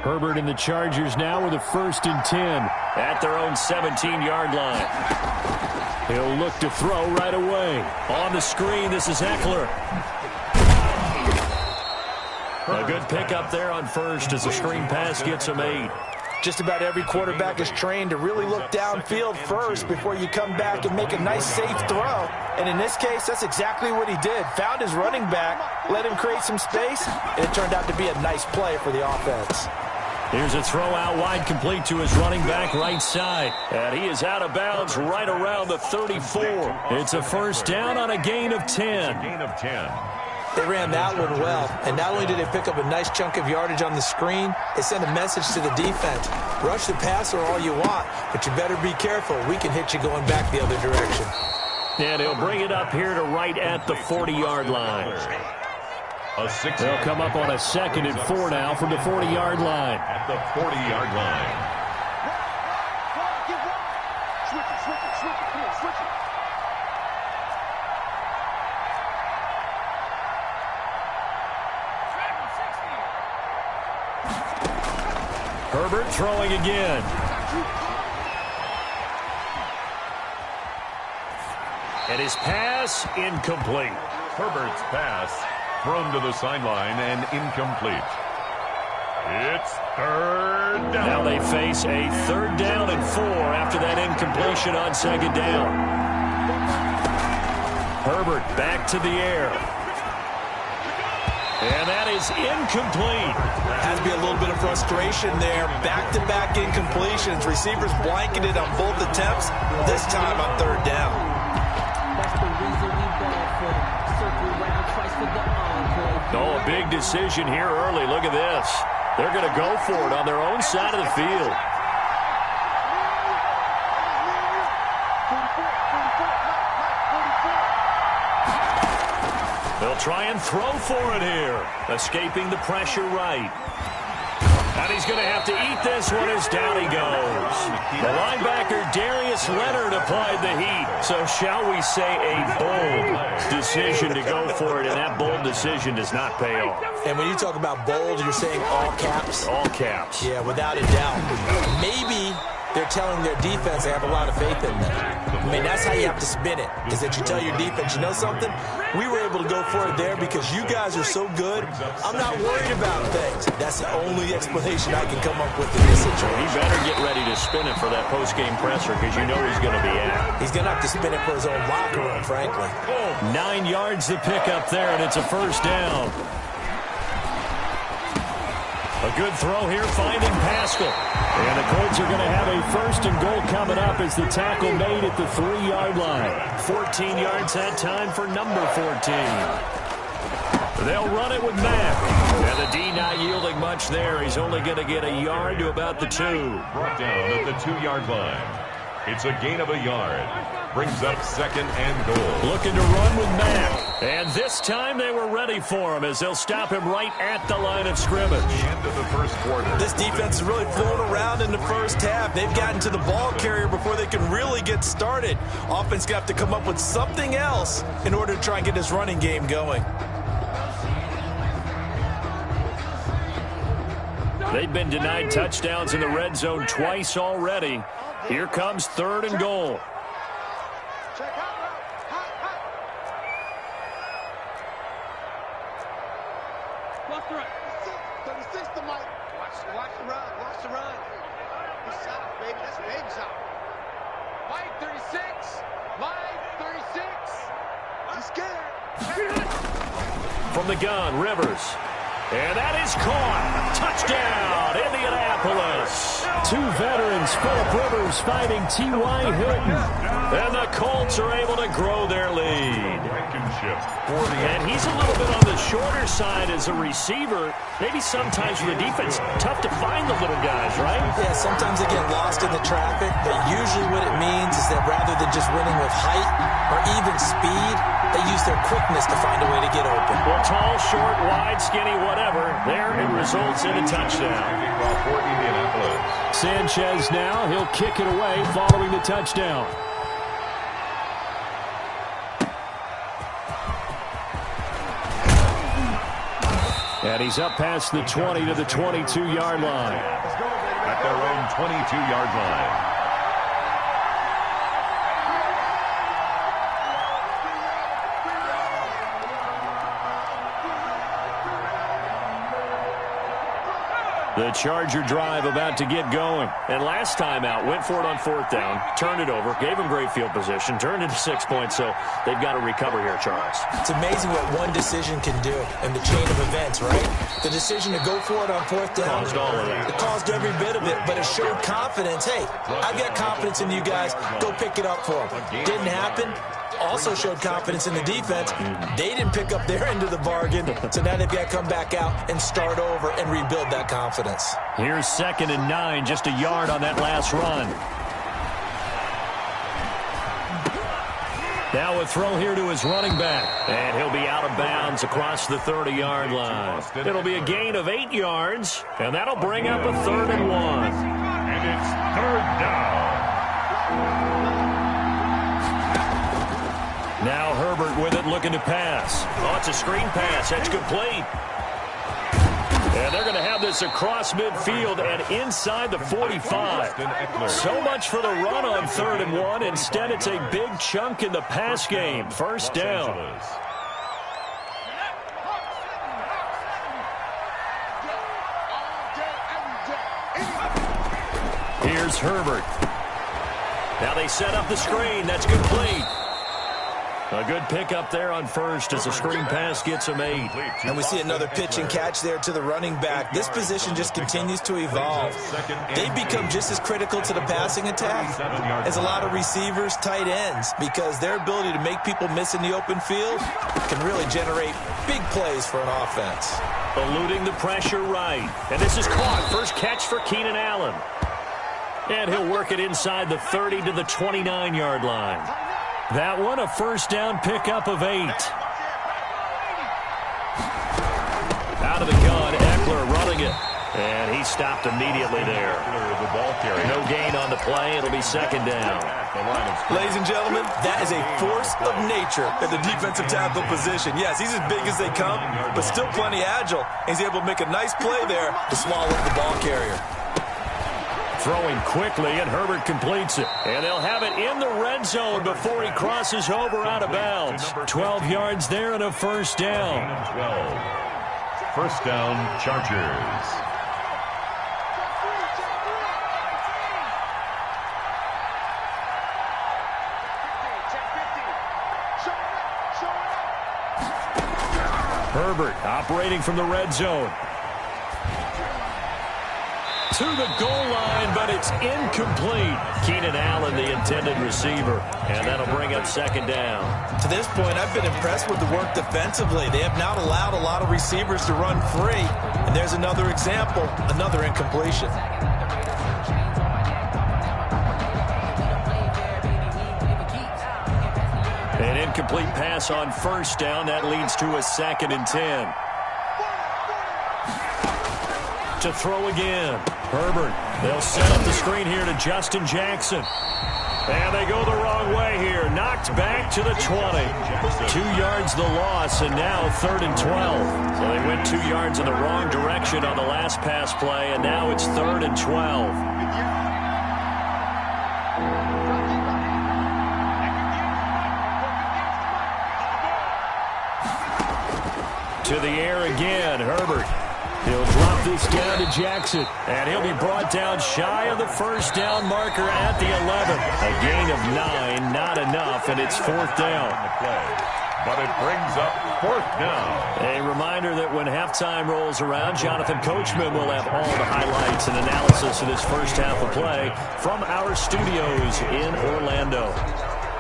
Herbert and the Chargers now with a 1st and 10 at their own 17-yard line. He'll look to throw right away. On the screen, this is Eckler. A good pickup there on first as the screen pass gets him 8. Just about every quarterback is trained to really look downfield first before you come back and make a nice, safe throw. And in this case, that's exactly what he did. Found his running back, let him create some space, and it turned out to be a nice play for the offense. Here's a throw out wide, complete to his running back right side. And he is out of bounds right around the 34. It's a 1st down on a gain of 10. Gain of 10. They ran that one well, and not only did they pick up a nice chunk of yardage on the screen, it sent a message to the defense. Rush the passer all you want, but you better be careful. We can hit you going back the other direction. And he'll bring it up here to right at the 40-yard line. They'll come up on a 2nd and 4 now from the 40-yard line. At the 40-yard line. Herbert throwing again. And his pass incomplete. Herbert's pass thrown to the sideline and incomplete. It's 3rd down. Now they face a 3rd down and 4 after that incompletion on 2nd down. Herbert back to the air. And that is incomplete. Has to be a little bit of frustration there. Back-to-back incompletions. Receivers blanketed on both attempts, this time on 3rd down. That's the reason we ball for them. Circle round twice for the encore. Oh, a big decision here early. Look at this. They're going to go for it on their own side of the field. They'll try and throw for it here. Escaping the pressure right. And he's going to have to eat this one as down he goes. The linebacker, Darius Leonard, applied the heat. So shall we say a bold decision to go for it, and that bold decision does not pay off. And when you talk about bold, you're saying all caps? All caps. Yeah, without a doubt. Maybe they're telling their defense they have a lot of faith in them. I mean, that's how you have to spin it, is that you tell your defense, you know something? We were able to go for it there because you guys are so good. I'm not worried about things. That's the only explanation I can come up with in this situation. He better get ready to spin it for that post-game presser because you know he's going to be at. He's going to have to spin it for his own locker room, frankly. 9 yards the pickup there, and it's a 1st down. A good throw here, finding Pascal. And the Colts are going to have a 1st and goal coming up as the tackle made at the 3-yard line. 14 yards that time for number 14. They'll run it with Mack. And the D not yielding much there. He's only going to get a yard to about the 2. Brought down at the 2-yard line. It's a gain of a yard. Brings up 2nd and goal. Looking to run with Mack. And this time they were ready for him as they'll stop him right at the line of scrimmage. The end of the 1st quarter. This defense is really flown around in the 1st half. They've gotten to the ball carrier before they can really get started. Offense got to come up with something else in order to try and get this running game going. They've been denied touchdowns in the red zone twice already. Here comes 3rd and goal. Watch the run. 36 to Mike. Watch the run. Watch the run. Good shot, baby. That's a big shot. Mike 36. Mike 36. I'm scared. From the gun, Rivers. And that is caught. Touchdown, Indianapolis. Two veterans, Phillip Rivers fighting T.Y. Hilton. And the Colts are able to grow their lead. And he's a little bit on the shorter side as a receiver. Maybe sometimes for the defense, tough to find the little guys, right? Yeah, sometimes they get lost in the traffic, but usually what it means is that rather than just winning with height or even speed, they use their quickness to find a way to get open. Well, tall, short, wide, skinny, whatever, there it results in a touchdown. For Indianapolis. Sanchez now, he'll kick it away following the touchdown. And he's up past the 20 to the 22-yard line. At their own 22-yard line. The Charger drive about to get going. And last time out, went for it on fourth down, turned it over, gave him great field position, turned it to 6 points, so they've got to recover here, Charles. It's amazing what one decision can do in the chain of events, right? The decision to go for it on fourth down. Caused all of that. It caused every bit of it, but it showed confidence. Hey, I've got confidence in you guys. Go pick it up for them. Didn't happen. Also showed confidence in the defense. They didn't pick up their end of the bargain, so now they've got to come back out and start over and rebuild that confidence. Here's 2nd and 9, just a yard on that last run. Now a throw here to his running back, and he'll be out of bounds across the 30-yard line. It'll be a gain of 8 yards, and that'll bring up a 3rd and 1. And it's 3rd down. Now Herbert with it, looking to pass. Oh, it's a screen pass. That's complete. And they're going to have this across midfield and inside the 45. So much for the run on 3rd and 1. Instead, it's a big chunk in the pass game. First down. Here's Herbert. Now they set up the screen. That's complete. A good pickup there on first as the screen pass gets him 8. And we see another pitch and catch there to the running back. This position just continues to evolve. They've become just as critical to the passing attack as a lot of receivers, tight ends, because their ability to make people miss in the open field can really generate big plays for an offense. Eluding the pressure right. And this is caught. First catch for Keenan Allen. And he'll work it inside the 30 to the 29-yard line. That one, a first down pickup of 8. Out of the gun, Eckler running it. And he stopped immediately there. The ball carrier. No gain on the play. It'll be 2nd down. Ladies and gentlemen, that is a force of nature at the defensive tackle position. Yes, he's as big as they come, but still plenty agile. He's able to make a nice play there to swallow up the ball carrier. Throwing quickly, and Herbert completes it. And they'll have it in the red zone before he crosses over out of bounds. 12 yards there and a first down. 12. First down, Chargers. Herbert operating from the red zone. To the goal line, but it's incomplete. Keenan Allen, the intended receiver, and that'll bring up 2nd down. To this point, I've been impressed with the work defensively. They have not allowed a lot of receivers to run free, and there's another example, another incompletion. An incomplete pass on first down. That leads to a 2nd and 10. To throw again. Herbert. They'll set up the screen here to Justin Jackson. And they go the wrong way here. Knocked back to the 20. 2 yards the loss, and now 3rd and 12. So they went 2 yards in the wrong direction on the last pass play, and now it's 3rd and 12. To the air again, Herbert. He'll drop this down to Jackson, and he'll be brought down shy of the first down marker at the 11. A gain of 9, not enough, half, and it's 4th down. But it brings up 4th down. A reminder that when halftime rolls around, Jonathan Coachman will have all the highlights and analysis of this first half of play from our studios in Orlando.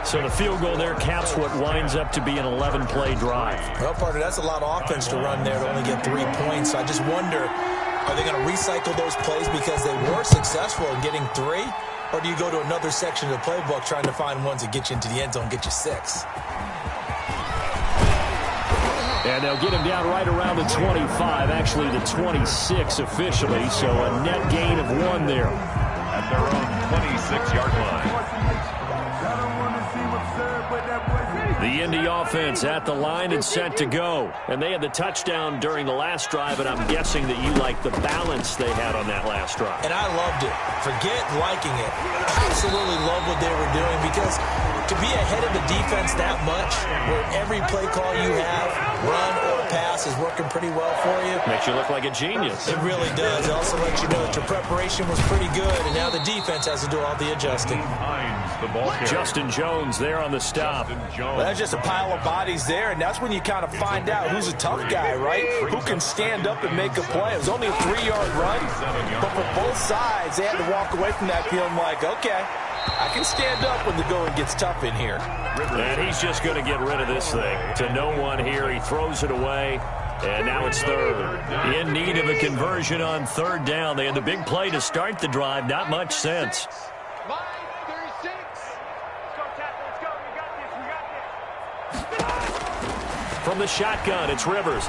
So the field goal there caps what winds up to be an 11-play drive. Well, partner, that's a lot of offense to run there to only get 3 points. So I just wonder, are they going to recycle those plays because they were successful in getting 3? Or do you go to another section of the playbook trying to find ones that get you into the end zone and get you 6? And they'll get him down right around the 25, actually the 26 officially, so a net gain of 1 there. At their own 26-yard line. The Indy offense at the line and set to go. And they had the touchdown during the last drive, and I'm guessing that you like the balance they had on that last drive. And I loved it. Forget liking it. Absolutely love what they were doing, because to be ahead of the defense that much, where every play call you have, run or pass, is working pretty well for you. Makes you look like a genius. It really does. It also lets you know that your preparation was pretty good, and now the defense has to do all the adjusting. Justin Jones there on the stop. Well, that's just a pile of bodies there, and that's when you kind of find out who's a tough guy, right? Who can stand up and make a play. It was only a 3-yard run, but for both sides, they had to walk away from that feeling like, okay, I can stand up when the going gets tough in here. And he's just going to get rid of this thing. To no one here, he throws it away, and now it's 3rd. In need of a conversion on 3rd down. They had the big play to start the drive. Not much sense. From the shotgun, it's Rivers.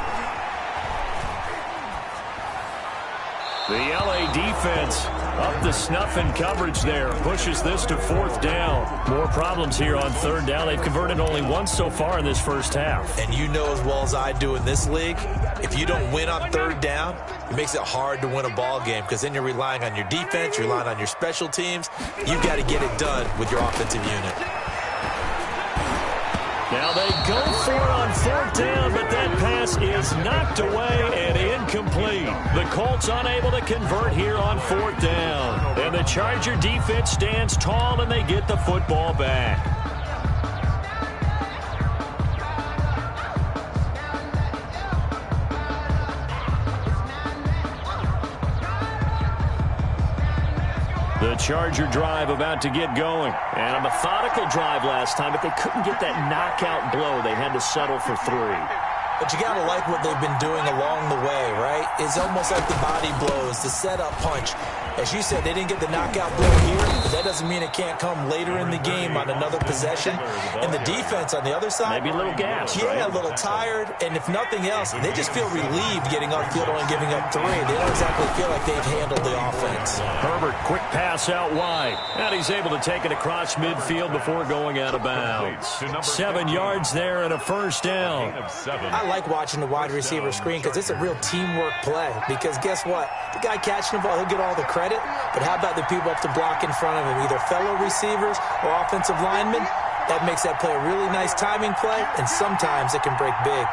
The LA defense up the snuff in coverage there. Pushes this to 4th down. More problems here on 3rd down. They've converted only once so far in this first half. And you know as well as I do in this league, if you don't win on 3rd down, it makes it hard to win a ball game, because then you're relying on your defense, you're relying on your special teams. You've got to get it done with your offensive unit. Now they go for it on 4th down, but that pass is knocked away and incomplete. The Colts unable to convert here on 4th down. And the Charger defense stands tall, and they get the football back. The Charger drive about to get going. And a methodical drive last time, but they couldn't get that knockout blow. They had to settle for 3. But you got to like what they've been doing along the way, right? It's almost like the body blows, the setup punch. As you said, they didn't get the knockout blow here, but that doesn't mean it can't come later in the game on another possession. And the defense on the other side, maybe a little gassed, yeah, right? A little tired, and if nothing else, they just feel relieved getting off field and giving up 3. They don't exactly feel like they've handled the offense. Herbert, quick pass out wide, and he's able to take it across midfield before going out of bounds. 7 yards there and a 1st down. I like watching the wide receiver screen, because it's a real teamwork play. Because guess what? The guy catching the ball, he'll get all the credit. But how about the people up to block in front of him, either fellow receivers or offensive linemen? That makes that play a really nice timing play, and sometimes it can break big.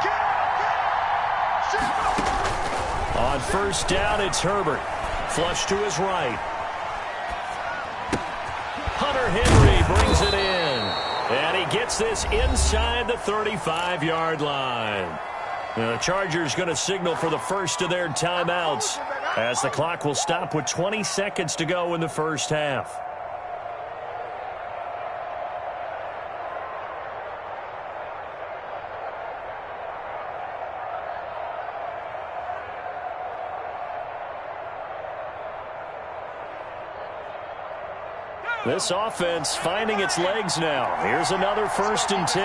On 1st down, it's Herbert. Flush to his right. Hunter Henry brings it in. And he gets this inside the 35-yard line. The Chargers going to signal for the first of their timeouts, as the clock will stop with 20 seconds to go in the first half. This offense finding its legs now. Here's another 1st and 10.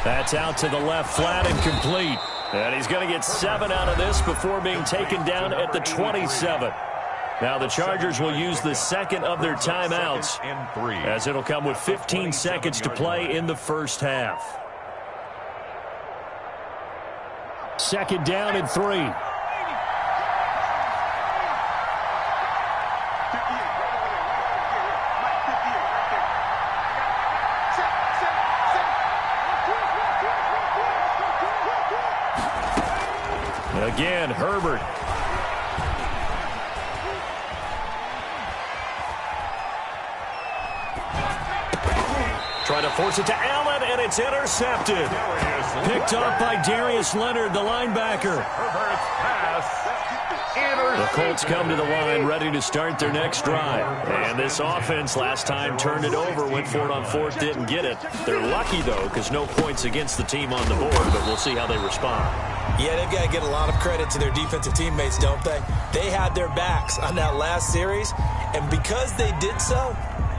That's out to the left, flat and complete. And he's going to get 7 out of this before being taken down at the 27. Now the Chargers will use the second of their timeouts, as it'll come with 15 seconds to play in the first half. 2nd down and 3. Again, Herbert. trying to force it to Allen, and it's intercepted. Picked off by Darius Leonard, the linebacker. Herbert's pass. The Colts come to the line ready to start their next drive. And this offense last time turned it over, went for it on fourth, didn't get it. They're lucky, though, because no points against the team on the board, but we'll see how they respond. Yeah, they've got to get a lot of credit to their defensive teammates, don't they? They had their backs on that last series, and because they did so,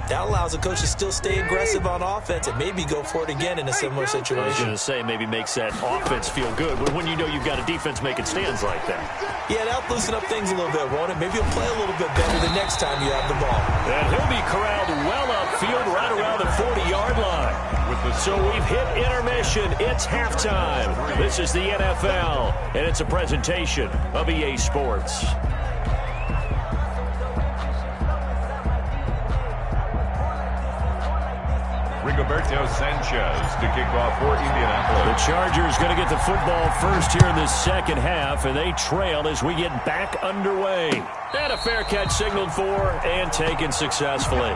that allows the coach to still stay aggressive on offense and maybe go for it again in a similar situation. I was going to say, maybe makes that offense feel good, but when you know you've got a defense making stands like that. Yeah, that'll loosen up things a little bit, won't it? Maybe you'll play a little bit better the next time you have the ball. And he'll be corralled well upfield right around the 40-yard line. So we've hit intermission. It's halftime. This is the NFL, and it's a presentation of EA Sports. Rigoberto Sanchez to kick off for Indianapolis. The Chargers going to get the football first here in the second half, and they trail as we get back underway. And a fair catch signaled for and taken successfully.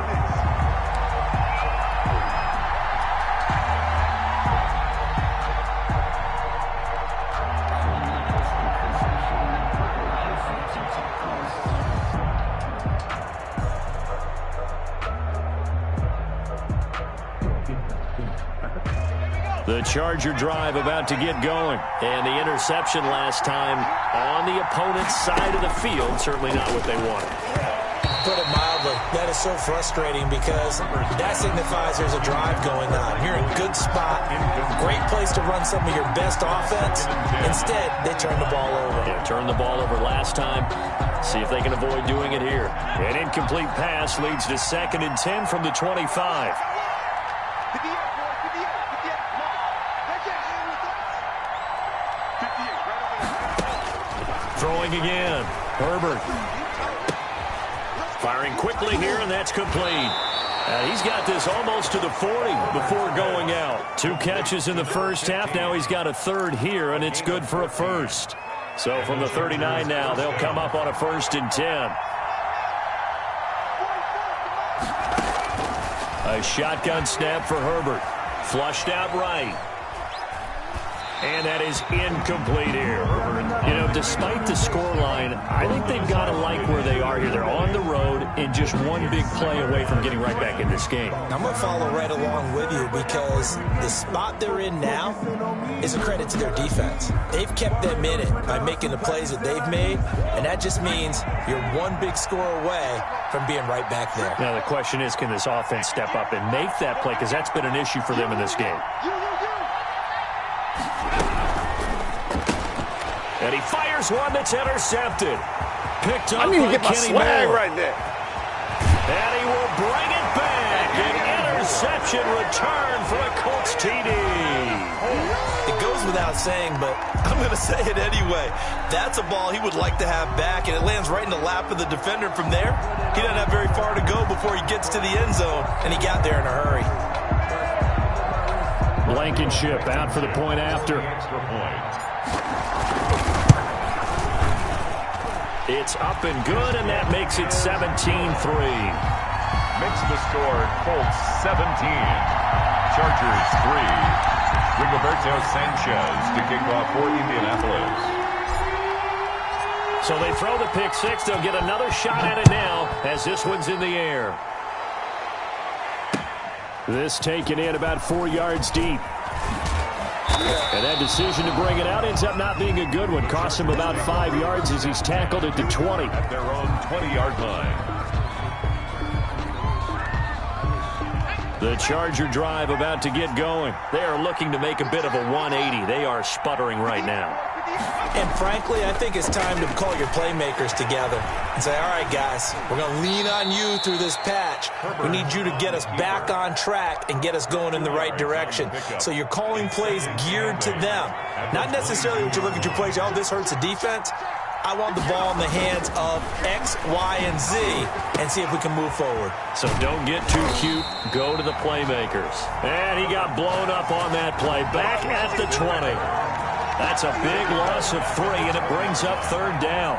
The Charger drive about to get going. And the interception last time on the opponent's side of the field. Certainly not what they wanted. Put it mildly, that is so frustrating because that signifies there's a drive going on. You're in a good spot, great place to run some of your best offense. Instead, they turn the ball over. Yeah, turned the ball over last time. See if they can avoid doing it here. An incomplete pass leads to 2nd and 10 from the 25. Throwing again. Herbert. Firing quickly here, and that's complete. He's got this almost to the 40 before going out. 2 catches in the first half. Now he's got a third here, and it's good for a first. So from the 39 now, they'll come up on a 1st and 10. A shotgun snap for Herbert. Flushed out right. And that is incomplete here. You know, despite the scoreline, I think they've got to like where they are here. They're on the road and just one big play away from getting right back in this game. I'm going to follow right along with you because the spot they're in now is a credit to their defense. They've kept them in it by making the plays that they've made, and that just means you're one big score away from being right back there. Now the question is, can this offense step up and make that play? Because that's been an issue for them in this game. And he fires one that's intercepted. Picked up by Kenny Moore. Right there. And he will bring it back. An interception return for a Colts TD. It goes without saying, but I'm going to say it anyway. That's a ball he would like to have back, and it lands right in the lap of the defender from there. He doesn't have very far to go before he gets to the end zone, and he got there in a hurry. Blankenship out for the point after. It's up and good, and that makes it 17-3. Makes the score Colts 17. Chargers 3. Rigoberto Sanchez to kick off for Indianapolis. So they throw the pick six. They'll get another shot at it now as this one's in the air. This taken in about 4 yards deep. And that decision to bring it out ends up not being a good one. Costs him about 5 yards as he's tackled at the 20. At their own 20-yard line. The Charger drive about to get going. They are looking to make a bit of a 180. They are sputtering right now. And frankly, I think it's time to call your playmakers together and say, all right, guys, we're going to lean on you through this patch. We need you to get us back on track and get us going in the right direction. So you're calling plays geared to them. Not necessarily what you look at your plays, oh, this hurts the defense. I want the ball in the hands of X, Y, and Z and see if we can move forward. So don't get too cute. Go to the playmakers. And he got blown up on that play. Back at the 20. That's a big loss of 3, and it brings up 3rd down.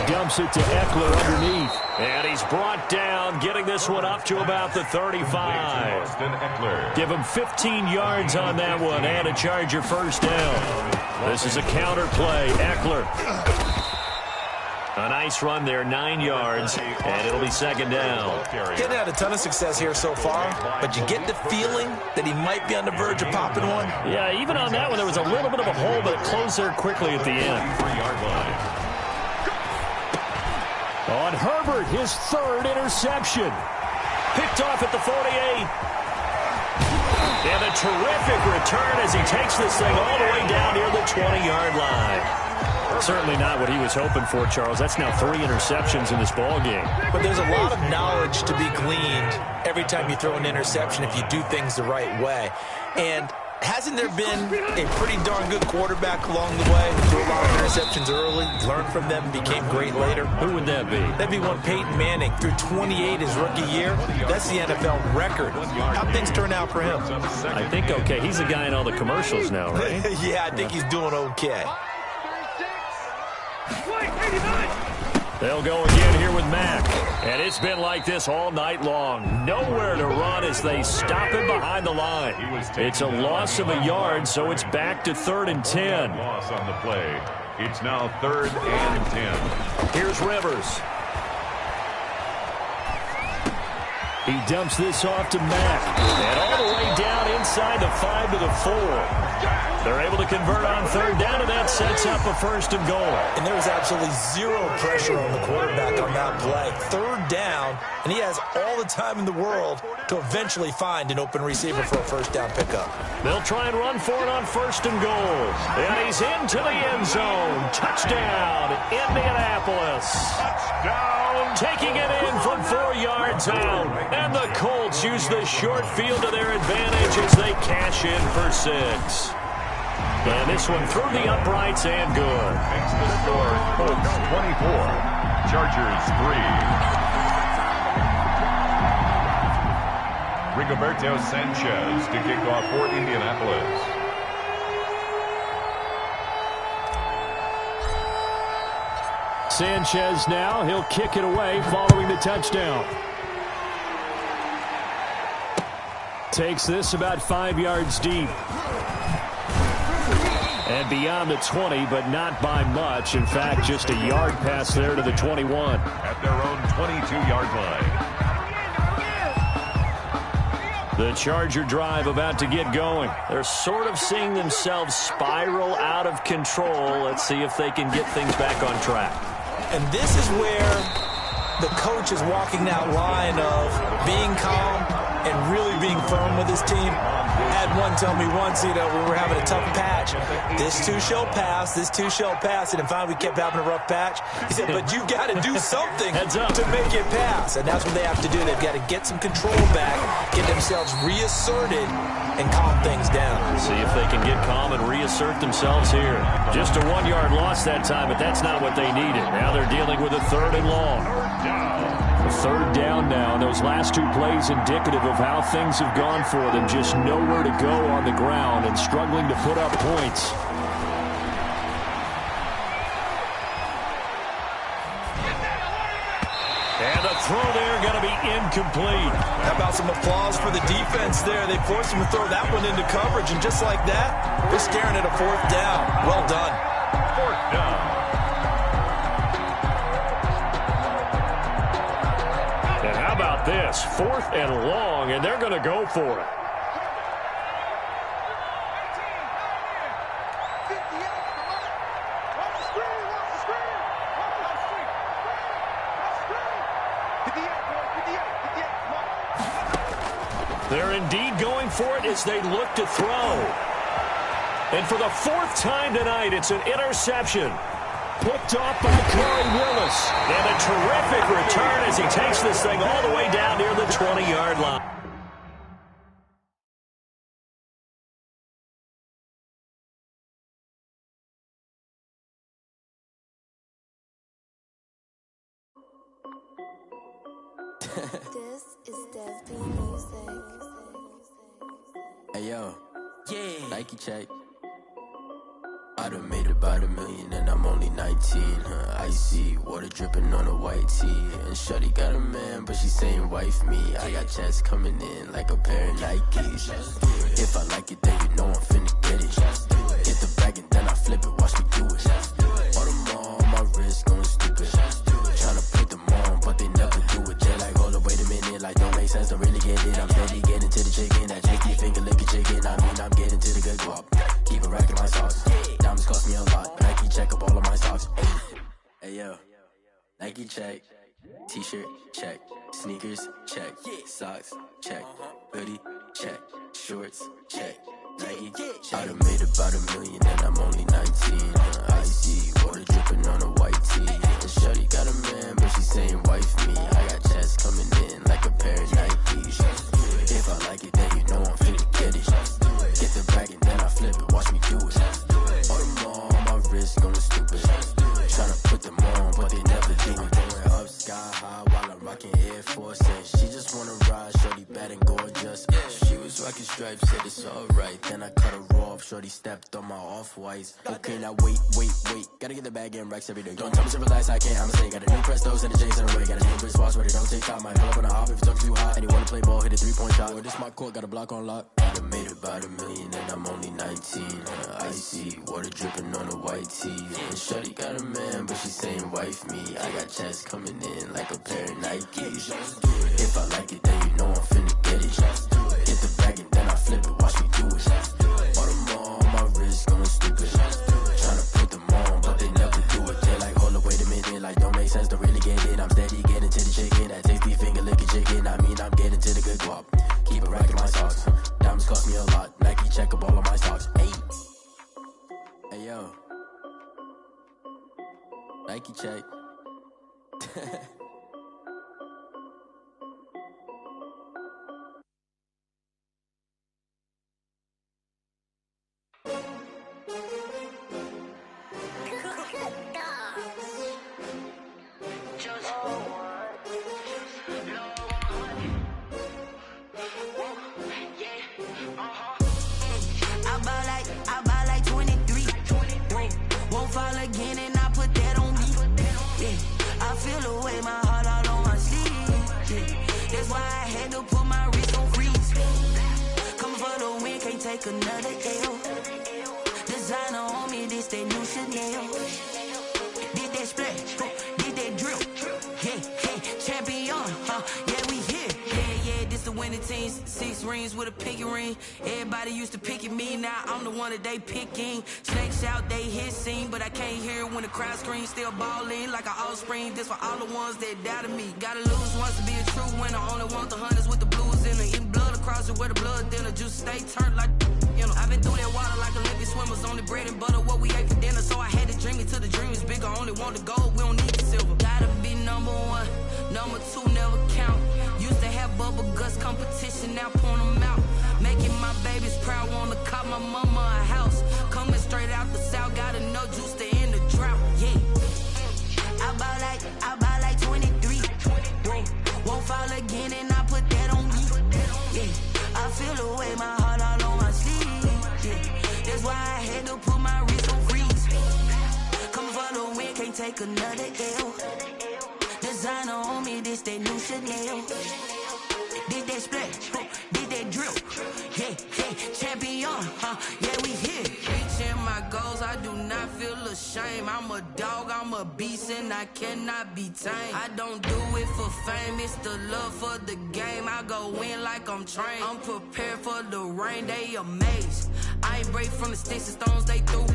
dumps it to Eckler underneath. And he's brought down, getting this one up to about the 35. Give him 15 yards on that one and a Charger first down. This is a counter play. Eckler. A nice run there, 9 yards, and it'll be second down. Getting had a ton of success here so far, but you get the feeling that he might be on the verge of popping one. Yeah, even on that one, there was a little bit of a hole, but it closed there quickly at the end. On Herbert, his third interception. Picked off at the 48. And a terrific return as he takes this thing all the way down near the 20-yard line. Certainly not what he was hoping for, Charles. That's now 3 interceptions in this ball game. But there's a lot of knowledge to be gleaned every time you throw an interception if you do things the right way. And hasn't there been a pretty darn good quarterback along the way who threw a lot of interceptions early, learned from them, became great later? Who would that be? That'd be one Peyton Manning. Threw 28 his rookie year. That's the NFL record. How things turn out for him? I think okay. He's a guy in all the commercials now, right? Yeah, I think he's doing okay. They'll go again here with Mack. And it's been like this all night long. Nowhere to run as they stop him behind the line. It's a loss of a yard, so it's back to 3rd and 10. Loss on the play. It's now 3rd and 10. Here's Rivers. He dumps this off to Mack. And all the way down inside the 5 to the 4. They're able to convert on 3rd down, and that sets up a 1st and goal. And there was absolutely zero pressure on the quarterback on that play. 3rd down, and he has all the time in the world to eventually find an open receiver for a 1st down pickup. They'll try and run for it on 1st and goal. And he's into the end zone. Touchdown, Indianapolis. Touchdown. Taking it in from 4 yards out. And the Colts use the short field to their advantage as they cash in for 6. And this one through the uprights and good. Makes the score Colts 24, Chargers 3. Rigoberto Sanchez to kick off for Indianapolis. Sanchez now, he'll kick it away following the touchdown. Takes this about 5 yards deep. And beyond the 20, but not by much. In fact, just a yard pass there to the 21. At their own 22-yard line. The Charger drive about to get going. They're sort of seeing themselves spiral out of control. Let's see if they can get things back on track. And this is where the coach is walking that line of being calm and really being firm with his team. Had one tell me once, we were having a tough patch. This too shall pass, this too shall pass. And finally we kept having a rough patch. He said, but you've got to do something to make it pass. And that's what they have to do. They've got to get some control back, get themselves reasserted, and calm things down. See if they can get calm and reassert themselves here. Just a 1-yard loss that time, but that's not what they needed. Now they're dealing with a 3rd and long. 3rd down now. Those last 2 plays indicative of how things have gone for them. Just nowhere to go on the ground and struggling to put up points. And the throw there going to be incomplete. How about some applause for the defense there? They forced him to throw that one into coverage, and just like that, they're staring at a 4th down. Well done. 4th down. And how about this? 4th and long, and they're going to go for it. They're indeed going for it as they look to throw. And for the 4th time tonight, it's an interception. Picked off by Corey Willis. And a terrific return as he takes this thing all the way down near the 20-yard line. This is Dev B Music. Hey yo, yeah, Nike check. I done made about $1 million and I'm only 19. Icy water dripping on a white tee. And shorty got a man, but she saying wife me. I got checks coming in like a pair of Nikes. If I like it, then you know I'm finna get it. Get the bag and then I flip it, watch me do it. All them on my wrist going stupid. Tryna put them on, but they never do it. They're like, hold up, wait a minute, like don't make sense, don't really get it. I'm steady getting to the chicken, that chicky finger licking chicken. I mean, I'm getting to the good guap. Keep a rack in my socks. Diamonds cost me a lot. Nike check up all of my socks. Hey yo, Nike check. T-shirt check. Sneakers check. Socks check. Hoodie check. Shorts check. Nike check. I done made about $1 million and I'm only 19. Icy water dripping on a white tee. And shorty got a man, but she saying wife me. I got checks coming in like a pair of Nikes. If I like it, then you know I'm finna get it. Get the bag and then I flip it, watch me do it. All them on my wrist going stupid. Tryna put them on, but they never do it. Going up sky high while I'm rocking Air Force. And she just wanna ride, shorty bad and gorgeous. She was rocking stripes, said it's alright. Then I cut her off, shorty stepped on my off-whites. Okay, now wait. Gotta get the bag and racks every day. Don't tell me to relax, I can't, I'ma say. Got a new Prestos and a J's in the way. Got a new British watch, but it don't take time. Might pull up on a hop if it talks too hot. And you wanna play ball, hit a 3-point shot. Or this my court, got a block on lock. I done made about $1 million and I'm only 19. Icy water dripping on a white tee. And shorty got a man, but she saying wife me. I got checks coming in like a pair of Nikes. If I like it, then you know I'm finna get it. Get the bag and then I flip it, watch me do it. All them on my wrist going stupid. Tryna put them on, but they never do it. They're like, hold up, wait a minute, like don't make sense, don't really get it. I'm steady getting to the chicken, that tasty finger licking chicken. I mean, I'm getting to the good guap. Keep a rack in my socks. Diamonds cost me a lot. Nike check up all of my socks. Hey yo, Nike check. I buy like 23. Won't fall again and I put that on me. Yeah, I feel the way, my heart all on my sleeve. Yeah, that's why I had to put my wrist on freeze. Coming for the win, can't take another L. Designer on me, this that new Chanel. Did that splash, did that drill. Yeah, champion, yeah, we here. Yeah, this the winning teams. 6 rings with a pinky ring. Everybody used to pick at me, now I'm the one that they picking. Snakes out, they hissing, but I can't hear when the crowd screams. Still balling like an offspring. This for all the ones that doubted me. Gotta lose once to be a true winner. Only want the hunters with the blues in it. Eating blood across it where the blood thinner. Juice stay turned like, you know. I've been through that water like Olympic swimmers. Only bread and butter, what we ate for dinner. So I had to dream it till the dream is bigger. Only want the gold, we don't need the silver. Gotta be number 1, number 2 never count. Used to have bubble guts competition, now point them out. Making my babies proud, wanna cop my mama a house. Coming straight out the south, gotta know juice to end the drought. Yeah, I buy like 23. Won't fall again and I put that on me. Yeah, I feel the way, my heart all on my sleeve. Yeah, that's why I had to put my wrist on freeze. Coming for the win, can't take another L. Designer on me, this that new Chanel. Did that splash, did that drill. Yeah, champion, yeah, we here. Reaching my goals, I do not feel ashamed. I'm a dog, I'm a beast, and I cannot be tamed. I don't do it for fame, it's the love for the game. I go in like I'm trained. I'm prepared for the rain, they amazed. I ain't break from the sticks and stones they threw.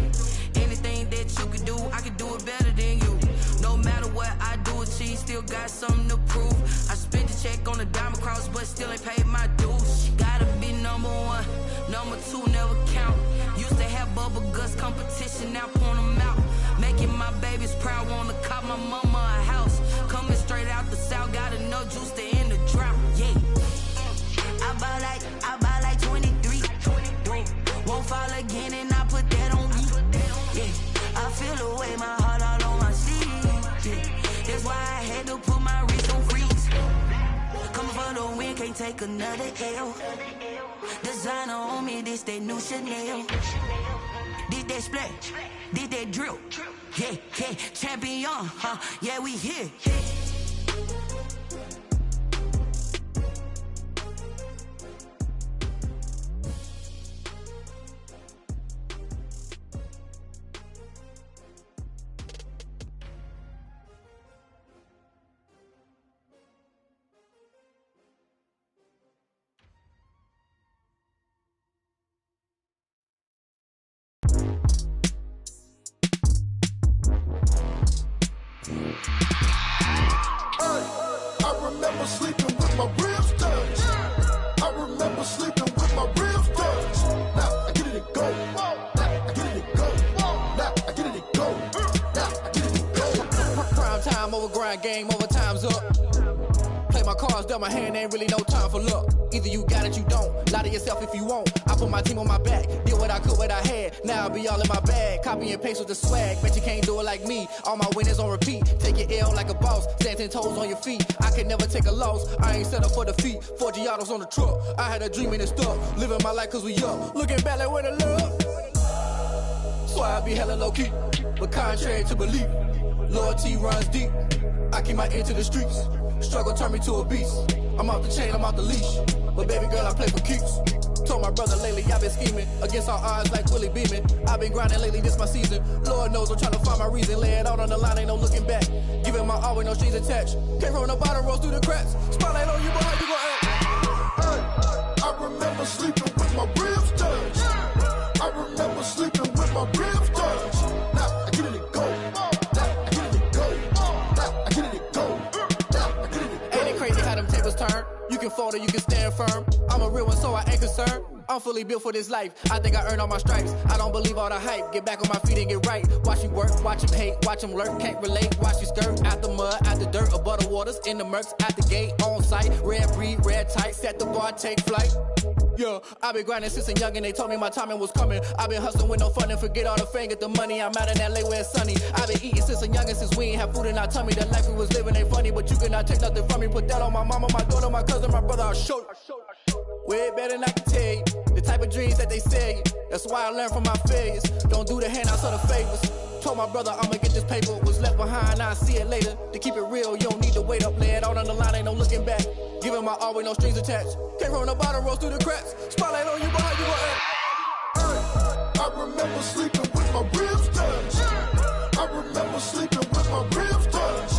Anything that you can do, I can do it better than you. No matter what I do, achieve, still got something to prove. I spent the check on the diamond cross, but still ain't paid my dues. Gotta be number 1, number 2 never count. Used to have bubble guts competition, now point them out. Making my babies proud, wanna cop my mama a house. Coming straight out the south, gotta know juice to end the drought. Yeah, I buy like 23. Won't fall again and I put that on me. Yeah, I feel the way, my heart all on my sleeve. Yeah, that's why I had to put my wrist on freeze. Coming for the win, can't take another L. Designer on me, this that new Chanel. Did that splash, did that drill. Yeah, yeah, champion, yeah, we here. I remember sleeping with my ribs touched. I remember sleeping with my ribs touched. Now I get it and go. Now I get it and go. Now I get it and go. Now I get it and go. Prime time over grind game, over time's up. Play my cards, dealt my hand, ain't really no time for luck. Either you got it, you don't. Lie to yourself if you won't. I put my team on my back, did what I could, what I had. Now I'll be all in my bag, copy and paste with the swag. Bet you can't do it like me. All my winners on repeat. Take your L like a boss, stand 10 toes on your feet. I can never take a loss. I ain't set up for defeat. 4 Giottos on the truck. I had a dream and it's stuck. Living my life cause we up. Looking back like where the love. So I be hella low key, but contrary to belief, loyalty runs deep. I keep my ear to the streets. Struggle turned me to a beast. I'm off the chain, I'm off the leash. But baby girl, I play for keeps. Told my brother lately, I've been scheming against all odds like Willie Beeman. I've been grinding lately, this my season. Lord knows I'm trying to find my reason. Lay it out on the line, ain't no looking back. Giving my all with no strings attached. Came from the bottom, rose through the cracks. Spotlight on you, but how you gon' act? Hey, I remember sleeping with my ribs touched. I remember sleeping with my ribs touched. Now I get it and go. Now I get it and go. Now I get it and go. Now I get it and go. Ain't it crazy how them tables turn? You can fold or you can stand firm. I'm a real one, so I ain't concerned. I'm fully built for this life. I think I earned all my stripes. I don't believe all the hype. Get back on my feet and get right. Watch you work, watch him hate, watch him lurk. Can't relate, watch you skirt. Out the mud, out the dirt, above the waters, in the murks, at the gate, on site. Red breed, red tight, set the bar, take flight. Yeah, I been grinding since a youngin', they told me my timing was coming. I been hustling with no fun and forget all the fame, get the money. I'm out in LA where it's sunny. I been eating since a youngin', since we ain't have food in our tummy. The life we was living ain't funny, but you cannot take nothing from me. Put that on my mama, my daughter, my cousin, my brother, I'll show you. Way better than I can tell you. The type of dreams that they sell you. That's why I learned from my failures. Don't do the handouts or the favors. Told my brother I'ma get this paper. Was left behind, I'll see it later. To keep it real, you don't need to wait up. Lay it out on the line, ain't no looking back. Giving my all with no strings attached. Came from the bottom, rose through the cracks. Spotlight on you, but how you gon' act? Hey, I remember sleeping with my ribs touched. I remember sleeping with my ribs touched.